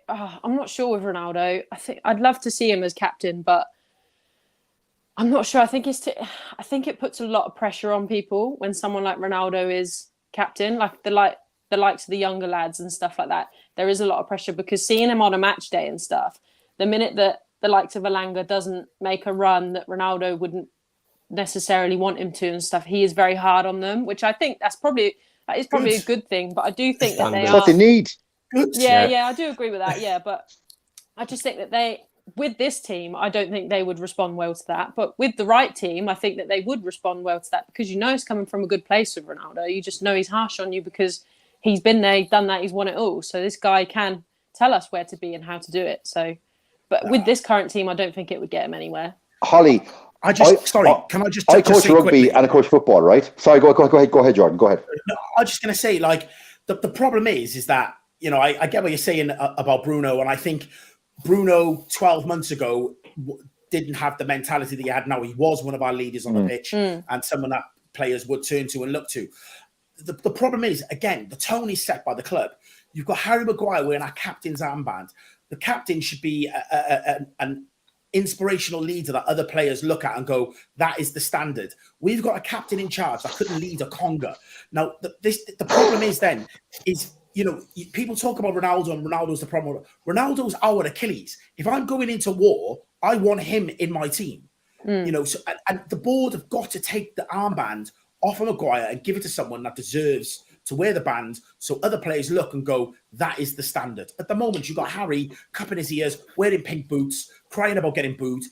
I'm not sure with Ronaldo. I think I'd love to see him as captain, but I'm not sure. I think it puts a lot of pressure on people when someone like Ronaldo is captain, like the likes of the younger lads and stuff like that. There is a lot of pressure because seeing him on a match day and stuff, the minute that the likes of Elanga doesn't make a run that Ronaldo wouldn't necessarily want him to and stuff, he is very hard on them, which I think that is probably a good thing. But I do think that they are what they need. Yeah, I do agree with that. Yeah, but I just think that with this team, I don't think they would respond well to that. But with the right team, I think that they would respond well to that because it's coming from a good place with Ronaldo. You just know he's harsh on you because he's been there, he's done that, he's won it all. So this guy can tell us where to be and how to do it. So, but with this current team, I don't think it would get him anywhere. Holly, can I just? I coach rugby quickly, and I coach football, right? Sorry, go ahead, Jordan. Go ahead. No, I was just going to say, like, the problem is that, you know, I get what you're saying about Bruno, and I think Bruno 12 months ago didn't have the mentality that he had now. He was one of our leaders on the pitch and someone that players would turn to and look to. The problem is, again, the tone is set by the club. You've got Harry Maguire wearing our captain's armband. The captain should be an inspirational leader that other players look at and go, that is the standard. We've got a captain in charge that couldn't lead a conga. Now, the problem is then, you know, people talk about Ronaldo and Ronaldo's the problem. Ronaldo's our Achilles. If I'm going into war, I want him in my team. You know, so and the board have got to take the armband off of Maguire and give it to someone that deserves to wear the band so other players look and go, that is the standard. At the moment, you've got Harry cupping his ears, wearing pink boots, crying about getting booed.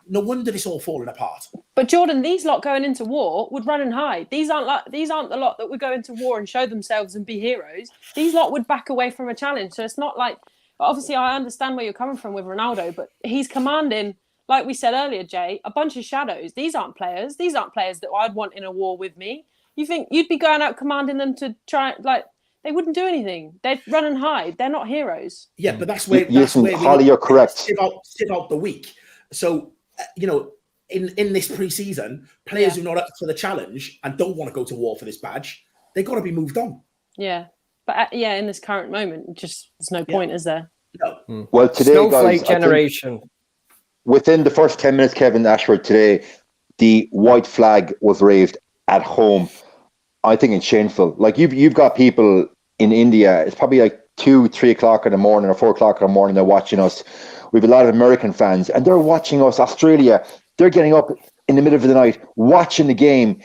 No wonder it's all falling apart. But Jordan, these lot going into war would run and hide. These aren't the lot that would go into war and show themselves and be heroes. These lot would back away from a challenge. So it's not like, obviously I understand where you're coming from with Ronaldo, but he's commanding, like we said earlier, Jay, a bunch of shadows. These aren't players. These aren't players that I'd want in a war with me. You think you'd be going out commanding them to try, like, they wouldn't do anything. They'd run and hide. They're not heroes. Yeah, but that's where Holly, you're correct. Sieve out the week. So, you know, in this pre-season, players who are not up for the challenge and don't want to go to war for this badge, they've got to be moved on. Yeah. But in this current moment, just there's no point, is there? Well, today, Snowflake guys, generation. within the first 10 minutes, Kevin Ashford, today, the white flag was raised at home. I think it's shameful. Like you've got people in India, it's probably like 2-3 o'clock in the morning or 4 o'clock in the morning, they're watching us. We have a lot of American fans and they're watching us. Australia, they're getting up in the middle of the night, watching the game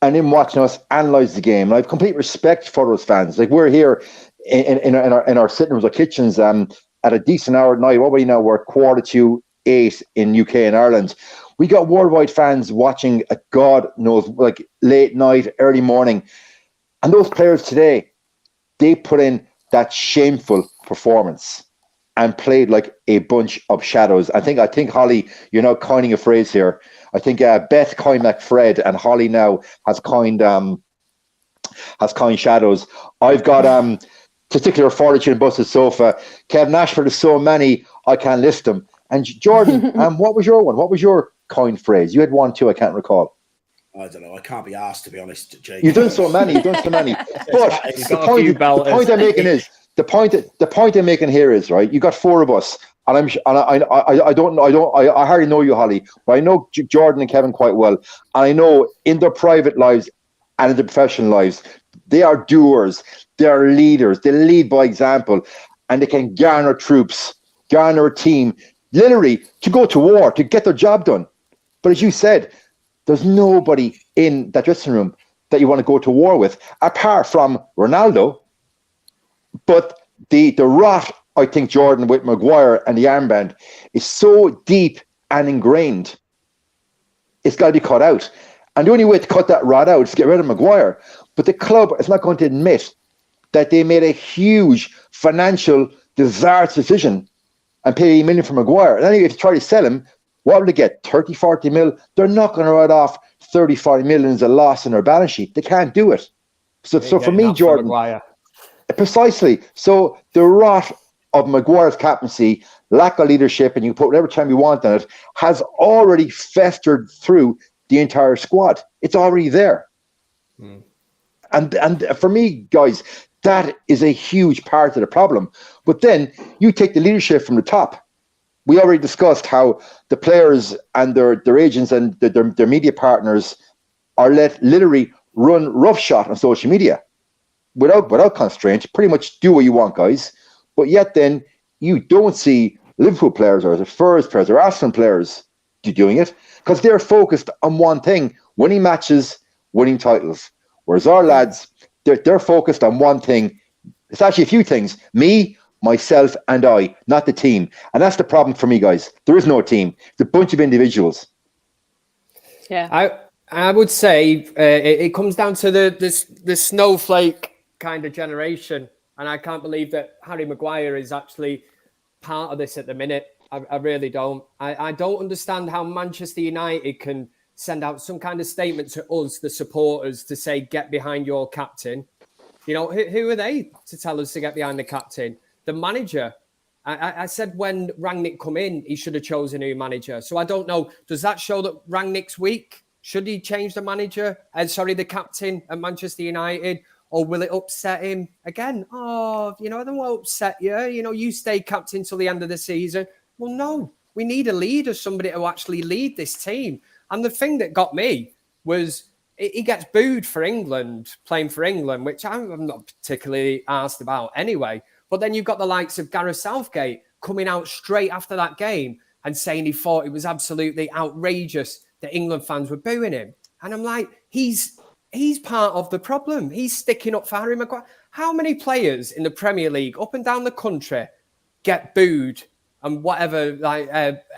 and then watching us analyze the game. And I have complete respect for those fans. Like we're here in our sitting rooms or kitchens at a decent hour at night. What we know, we're 7:45 in UK and Ireland. We got worldwide fans watching at God knows, like late night, early morning. And those players today, they put in that shameful performance and played like a bunch of shadows. I think Holly, you're now coining a phrase here. I think Beth coined McFred and Holly now has coined shadows. I've got testicular fortitude and busted sofa. Kevin Ashford is so many, I can't list them. And Jordan, what was your one? What was your coined phrase? You had one too, I can't recall. I don't know. I can't be asked, to be honest, Jake. You've done so many. But the point I'm making here is, right, you got four of us, and I hardly know you, Holly, but I know Jordan and Kevin quite well, and I know in their private lives and in their professional lives, they are doers, they are leaders, they lead by example, and they can garner troops, garner a team, literally to go to war, to get their job done. But as you said, there's nobody in that dressing room that you want to go to war with, apart from Ronaldo. But the rot, I think, Jordan, with Maguire and the armband is so deep and ingrained, it's got to be cut out. And the only way to cut that rot out is to get rid of Maguire. But the club is not going to admit that they made a huge financial disastrous decision and pay $1 million for Maguire. And anyway, if you try to sell him, what will they get? 30, 40 mil? They're not going to write off 30, 40 million as a loss in their balance sheet. They can't do it. So for me, Jordan, precisely. So the rot of Maguire's captaincy, lack of leadership, and you can put whatever time you want on it, has already festered through the entire squad. It's already there. And for me, guys, that is a huge part of the problem. But then you take the leadership from the top. We already discussed how the players and their agents and their media partners are let literally run roughshod on social media without constraint. Pretty much do what you want, guys. But yet then you don't see Liverpool players or the Spurs players or Arsenal players doing it because they're focused on one thing: winning matches, winning titles. Whereas our lads, they're focused on one thing. It's actually a few things: me, myself, and I, not the team. And that's the problem for me, guys. There is no team. It's a bunch of individuals. Yeah, I would say it comes down to the snowflake kind of generation, and I can't believe that Harry Maguire is actually part of this at the minute. I really don't. I don't understand how Manchester United can send out some kind of statement to us, the supporters, to say, get behind your captain. You know, who are they to tell us to get behind the captain? The manager. I said when Rangnick come in, he should have chosen a new manager. So I don't know. Does that show that Rangnick's weak? Should he change the manager? The captain at Manchester United? Or will it upset him again? Oh, I don't want to upset you. You stay captain till the end of the season. Well, no, we need a leader, somebody to actually lead this team. And the thing that got me was he gets booed for England, playing for England, which I'm not particularly asked about anyway. But then you've got the likes of Gareth Southgate coming out straight after that game and saying he thought it was absolutely outrageous that England fans were booing him. And I'm like, he's part of the problem. He's sticking up for Harry Maguire. How many players in the Premier League up and down the country get booed and whatever,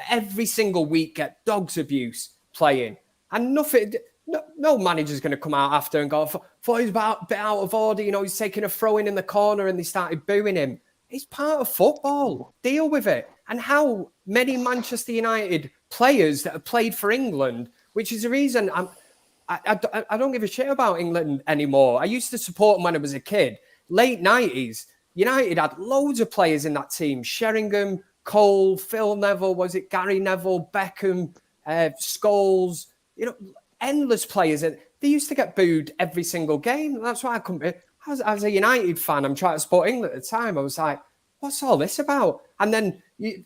every single week get dogs abuse playing? And nothing, no manager's going to come out after and go, thought he's a bit out of order. He's taking a throw in the corner and they started booing him. It's part of football. Deal with it. And how many Manchester United players that have played for England, which is the reason I don't give a shit about England anymore. I used to support them when I was a kid. Late 90s, United had loads of players in that team. Sheringham, Cole, Phil Neville, Gary Neville, Beckham, Scholes, endless players. And they used to get booed every single game. That's why I couldn't be. As a United fan, I'm trying to support England at the time. I was like, what's all this about? And then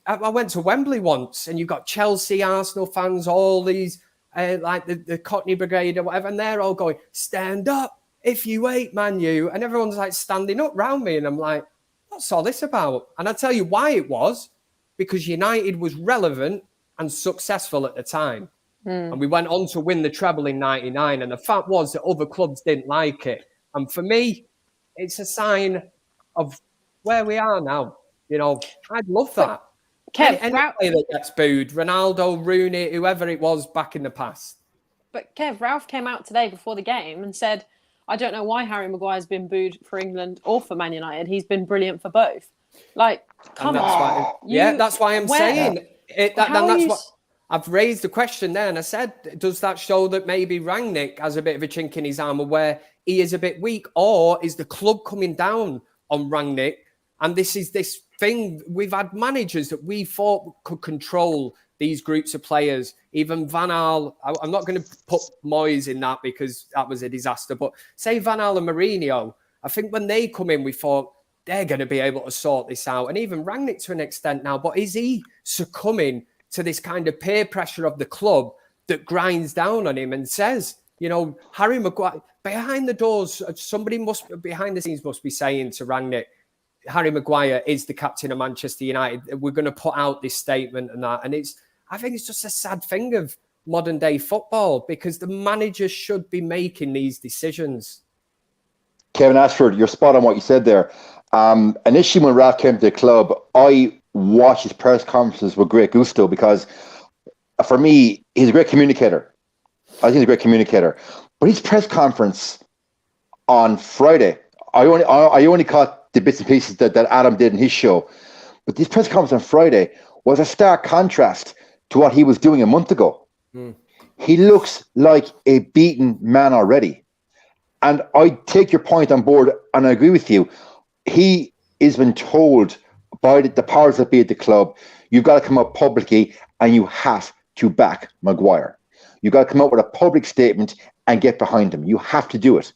I went to Wembley once, and you've got Chelsea, Arsenal fans, all these, like the Cockney Brigade or whatever, and they're all going, stand up if you hate Man U. And everyone's like standing up round me, and I'm like, what's all this about? And I'll tell you why it was, because United was relevant and successful at the time. And we went on to win the treble in 99. And the fact was that other clubs didn't like it. And for me, it's a sign of where we are now. You know, I'd love that. Any player that gets booed, Ronaldo, Rooney, whoever it was back in the past. But Kev, Ralph came out today before the game and said, I don't know why Harry Maguire's been booed for England or for Man United. He's been brilliant for both. Like, come on. That's why I'm saying it. That's what I've raised the question there. And I said, does that show that maybe Rangnick has a bit of a chink in his armour where he is a bit weak? Or is the club coming down on Rangnick? And this is this thing. We've had managers that we thought could control these groups of players. Even Van Gaal, I'm not going to put Moyes in that because that was a disaster. But say Van Gaal and Mourinho, I think when they come in, we thought they're going to be able to sort this out. And even Rangnick to an extent now. But is he succumbing to this kind of peer pressure of the club that grinds down on him and says, you know, Harry Maguire, behind the doors, somebody behind the scenes must be saying to Rangnick, Harry Maguire is the captain of Manchester United. We're going to put out this statement and that. And I think it's just a sad thing of modern day football because the managers should be making these decisions. Kevin Ashford, you're spot on what you said there. Initially, when Ralph came to the club, I watched his press conferences with great gusto because, for me, he's a great communicator. I think he's a great communicator. But his press conference on Friday, I only caught the bits and pieces that Adam did in his show. But this press conference on Friday was a stark contrast to what he was doing a month ago. He looks like a beaten man already. And I take your point on board, and I agree with you. He has been told by the powers that be at the club, you've got to come up publicly and you have to back Maguire. You've got to come up with a public statement and get behind him. You have to do it.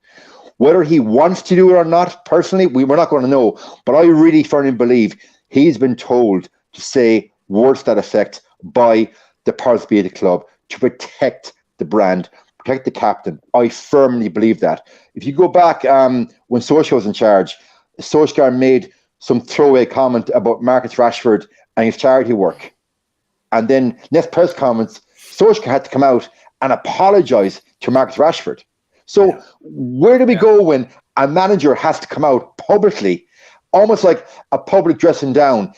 Whether he wants to do it or not, personally, we're not going to know. But I really firmly believe he's been told to say words to that effect by the powers that be at the club to protect the brand, protect the captain. I firmly believe that. If you go back when Solskjaer was in charge, Solskjaer made some throwaway comment about Marcus Rashford and his charity work. And then next press conference, Solskjaer had to come out and apologise to Marcus Rashford. So where do we go when a manager has to come out publicly, almost like a public dressing down,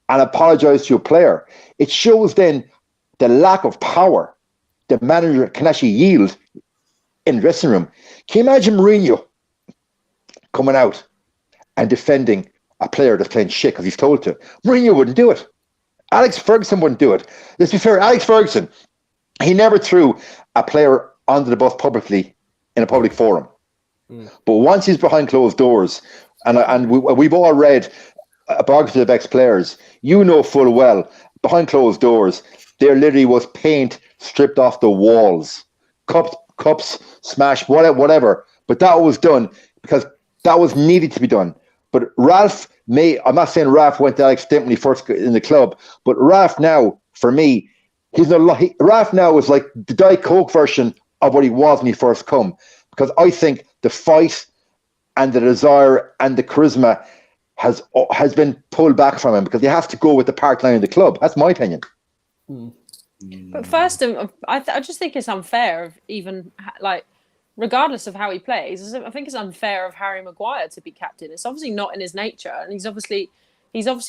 and apologise to a player? It shows then the lack of power the manager can actually yield in the dressing room. Can you imagine Mourinho coming out and defending a player that's playing shit because he's told to? Mourinho wouldn't do it. Alex Ferguson wouldn't do it. Let's be fair, Alex Ferguson, he never threw a player under the bus publicly in a public forum. But once he's behind closed doors, and we've all read biographies of ex-players, you know full well, behind closed doors, there literally was paint stripped off the walls, cups smashed, whatever. But that was done because that was needed to be done. But Ralph I'm not saying Ralph went to that extent when he first got in the club, but Ralph now, for me, Ralph now is like the Diet Coke version of what he was when he first come. Because I think the fight and the desire and the charisma has been pulled back from him because he has to go with the park line of the club. That's my opinion. But first, I just think it's unfair of even like, regardless of how he plays, I think it's unfair of Harry Maguire to be captain. It's obviously not in his nature, and he's obviously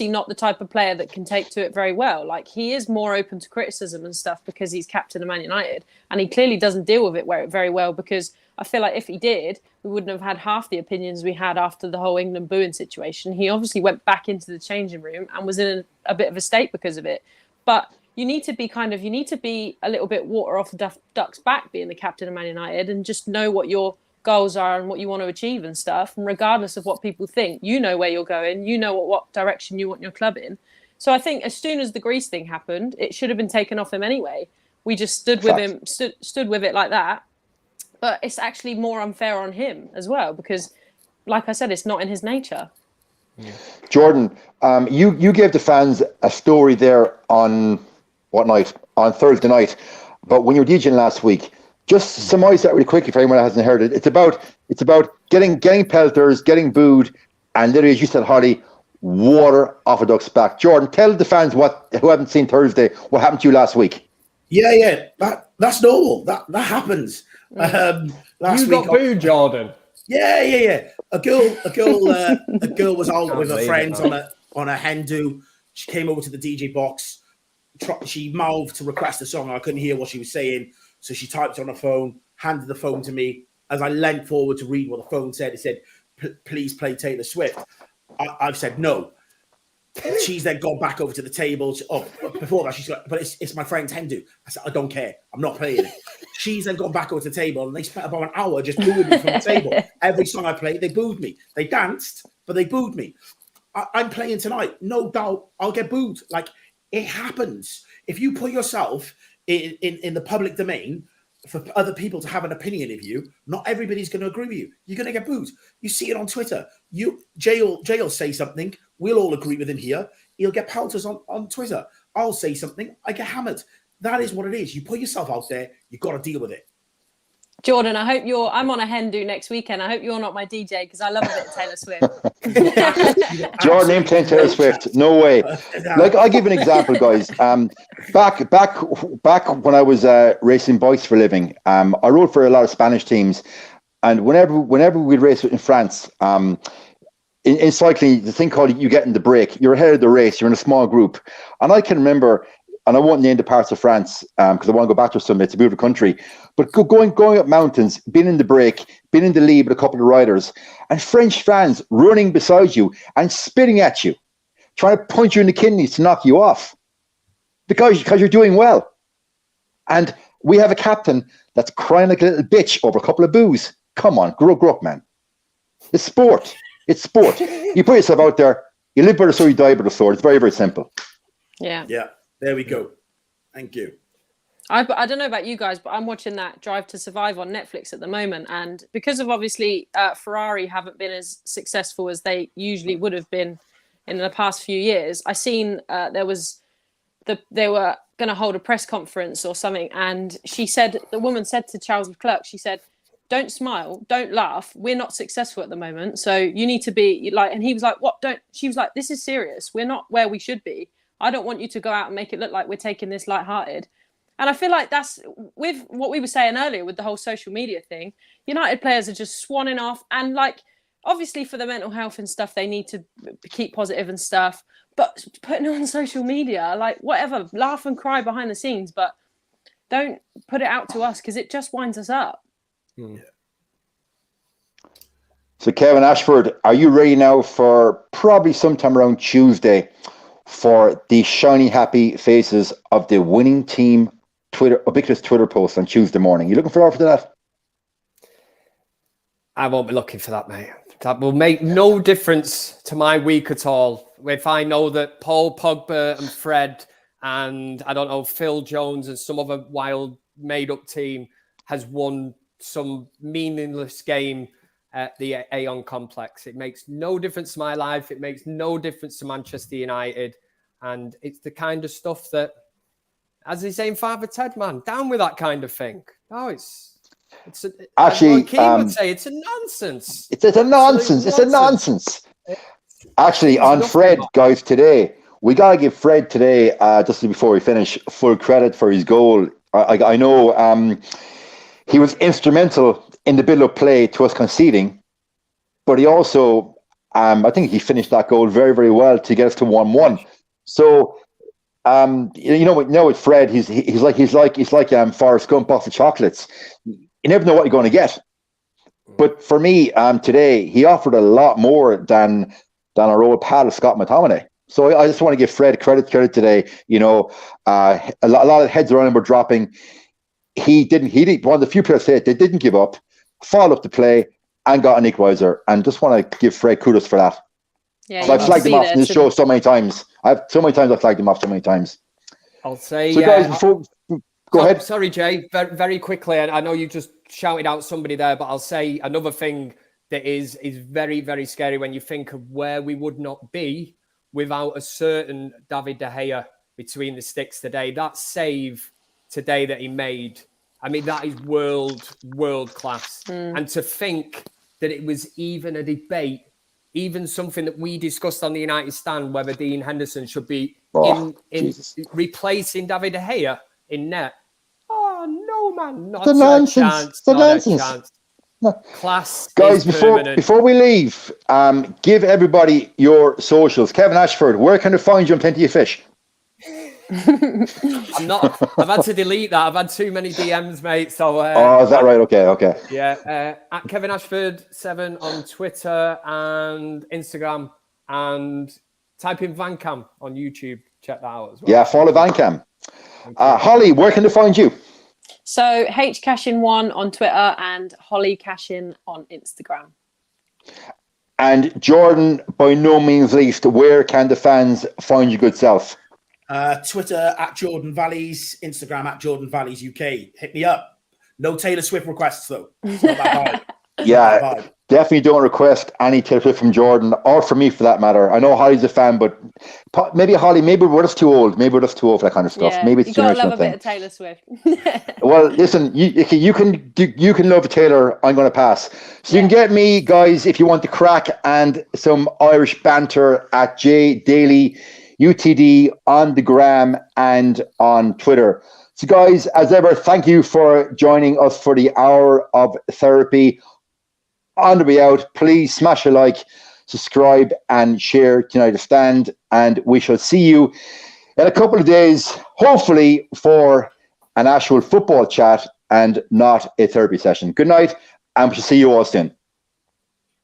not the type of player that can take to it very well. Like, he is more open to criticism and stuff because he's captain of Man United, and he clearly doesn't deal with it very well because I feel like if he did, we wouldn't have had half the opinions we had after the whole England booing situation. He obviously went back into the changing room and was in a bit of a state because of it. But you need to be a little bit water off the duck's back being the captain of Man United and just know what your goals are and what you want to achieve and stuff. And regardless of what people think, you know where you're going, you know what direction you want your club in. So I think as soon as the Greece thing happened, it should have been taken off him anyway. We just stood with him, stood with it like that. But it's actually more unfair on him as well because, like I said, it's not in his nature. Jordan, you gave the fans a story there on what night? On Thursday night. But when you were DJing last week, just surmise that really quickly for anyone that hasn't heard it. It's about getting pelters, getting booed, and literally, as you said, Holly, water off a duck's back. Jordan, tell the fans who haven't seen Thursday what happened to you last week. Yeah. That's normal. That happens. Last you got booed, Jordan. Yeah. A girl was out with her friends on a hen do. She came over to the DJ box. She mouthed to request a song. I couldn't hear what she was saying, so she typed on her phone, handed the phone to me. As I leant forward to read what the phone said, it said, "Please play Taylor Swift." I've said no. She's then gone back over to the table. Before that, she's like, "But it's my friend's hen do." I said, "I don't care. I'm not playing it." She's then gone back over to the table, and they spent about an hour just booing me from the table. Every song I played, they booed me. They danced, but they booed me. I'm playing tonight. No doubt I'll get booed. Like, it happens. If you put yourself in the public domain for other people to have an opinion of you, not everybody's going to agree with you. You're going to get booed. You see it on Twitter. Jay will say something. We'll all agree with him here. He'll get pelters on Twitter. I'll say something. I get hammered. That is what it is. You put yourself out there. You've got to deal with it. Jordan, I'm on a hen do next weekend. I hope you're not my DJ because I love a bit of Taylor Swift. Jordan ain't playing Taylor Swift. No way. Like, I'll give an example, guys. Back when I was racing bikes for a living, I rode for a lot of Spanish teams. And whenever we'd race in France, in cycling, the thing called you get in the break, you're ahead of the race, you're in a small group. And I can remember, and I won't name the parts of France because I want to go back to some. It's a beautiful country. But going up mountains, being in the break, being in the lead with a couple of riders, and French fans running beside you and spitting at you, trying to punch you in the kidneys to knock you off because you're doing well. And we have a captain that's crying like a little bitch over a couple of boos. Come on, grow up, man. It's sport. It's sport. You put yourself out there, you live by the sword, you die by the sword. It's very, very simple. Yeah. There we go. Thank you. I don't know about you guys, but I'm watching that Drive to Survive on Netflix at the moment. And because of obviously Ferrari haven't been as successful as they usually would have been in the past few years, I seen they were going to hold a press conference or something. And the woman said to Charles Leclerc, she said, "Don't smile, don't laugh. We're not successful at the moment. So you need to be like," and he was like, "What? Don't," she was like, "This is serious. We're not where we should be. I don't want you to go out and make it look like we're taking this lighthearted." And I feel like that's with what we were saying earlier with the whole social media thing. United players are just swanning off. And like, obviously for the mental health and stuff, they need to keep positive and stuff. But putting it on social media, like whatever, laugh and cry behind the scenes, but don't put it out to us because it just winds us up. Yeah. So Kevin Ashford, are you ready now for probably sometime around Tuesday for the shiny, happy faces of the winning team ubiquitous Twitter post on Tuesday morning? You looking forward to that? I won't be looking for that, mate. That will make no difference to my week at all. If I know that Paul Pogba and Fred and, I don't know, Phil Jones and some other wild made-up team has won some meaningless game at the Aon Complex. It makes no difference to my life. It makes no difference to Manchester United. And it's the kind of stuff that, as he's saying, Father Ted, man, down with that kind of thing. Oh, actually, would say it's a nonsense. It's a nonsense. It's a nonsense. Actually, on Fred, guys, today, we got to give Fred today, just before we finish, full credit for his goal. I know he was instrumental in the build-up play to us conceding, but he also, I think he finished that goal very, very well to get us to 1-1. So, with Fred, he's like Forrest Gump box of chocolates. You never know what you're going to get. But for me, today he offered a lot more than our old pal Scott McTominay. So I just want to give Fred credit today. You know, a lot of heads around him were dropping. He didn't. One of the few players today that didn't give up, followed up the play, and got an equaliser. And just want to give Fred kudos for that. Yeah, so I've flagged him off in this show so many times. I've flagged him off so many times. I'll say. So guys, go ahead. Sorry, Jay. Very, very quickly. I know you just shouted out somebody there, but I'll say another thing that is very, very scary when you think of where we would not be without a certain David De Gea between the sticks today. That save today that he made, I mean, that is world class. And to think that it was even a debate, even something that we discussed on the United Stand, whether Dean Henderson should be in replacing David De Gea in net. Oh, no, man. Not a chance. Not a chance. No. Class. Guys, before we leave, give everybody your socials. Kevin Ashford, where can they find you on Plenty of Fish? I've had to delete that. I've had too many DMs, mate. So is that right? Okay. Yeah. At Kevin Ashford 7 on Twitter and Instagram, and type in Vancam on YouTube. Check that out as well. Yeah, follow Vancam. Holly, where can they find you? So HCashin1 on Twitter and Holly Cashin on Instagram. And Jordan, by no means least, where can the fans find your good self? Twitter at Jordan Valleys, Instagram at Jordan Valleys UK. Hit me up. No Taylor Swift requests though. It's not that hard. Definitely don't request any Taylor Swift from Jordan or from me for that matter. I know Holly's a fan, but maybe Holly, maybe we're just too old. Maybe we're just too old for that kind of stuff. Yeah, maybe it's you gotta love generational a thing. bit of Taylor Swift. Well, listen, you can love Taylor. I'm going to pass. So you can get me, guys, if you want the crack and some Irish banter at J Daily UTD on the gram and on Twitter. So, guys, as ever, thank you for joining us for the hour of therapy. On the way out, please smash a like, subscribe, and share tonight to stand. And we shall see you in a couple of days, hopefully for an actual football chat and not a therapy session. Good night, and we shall see you all soon.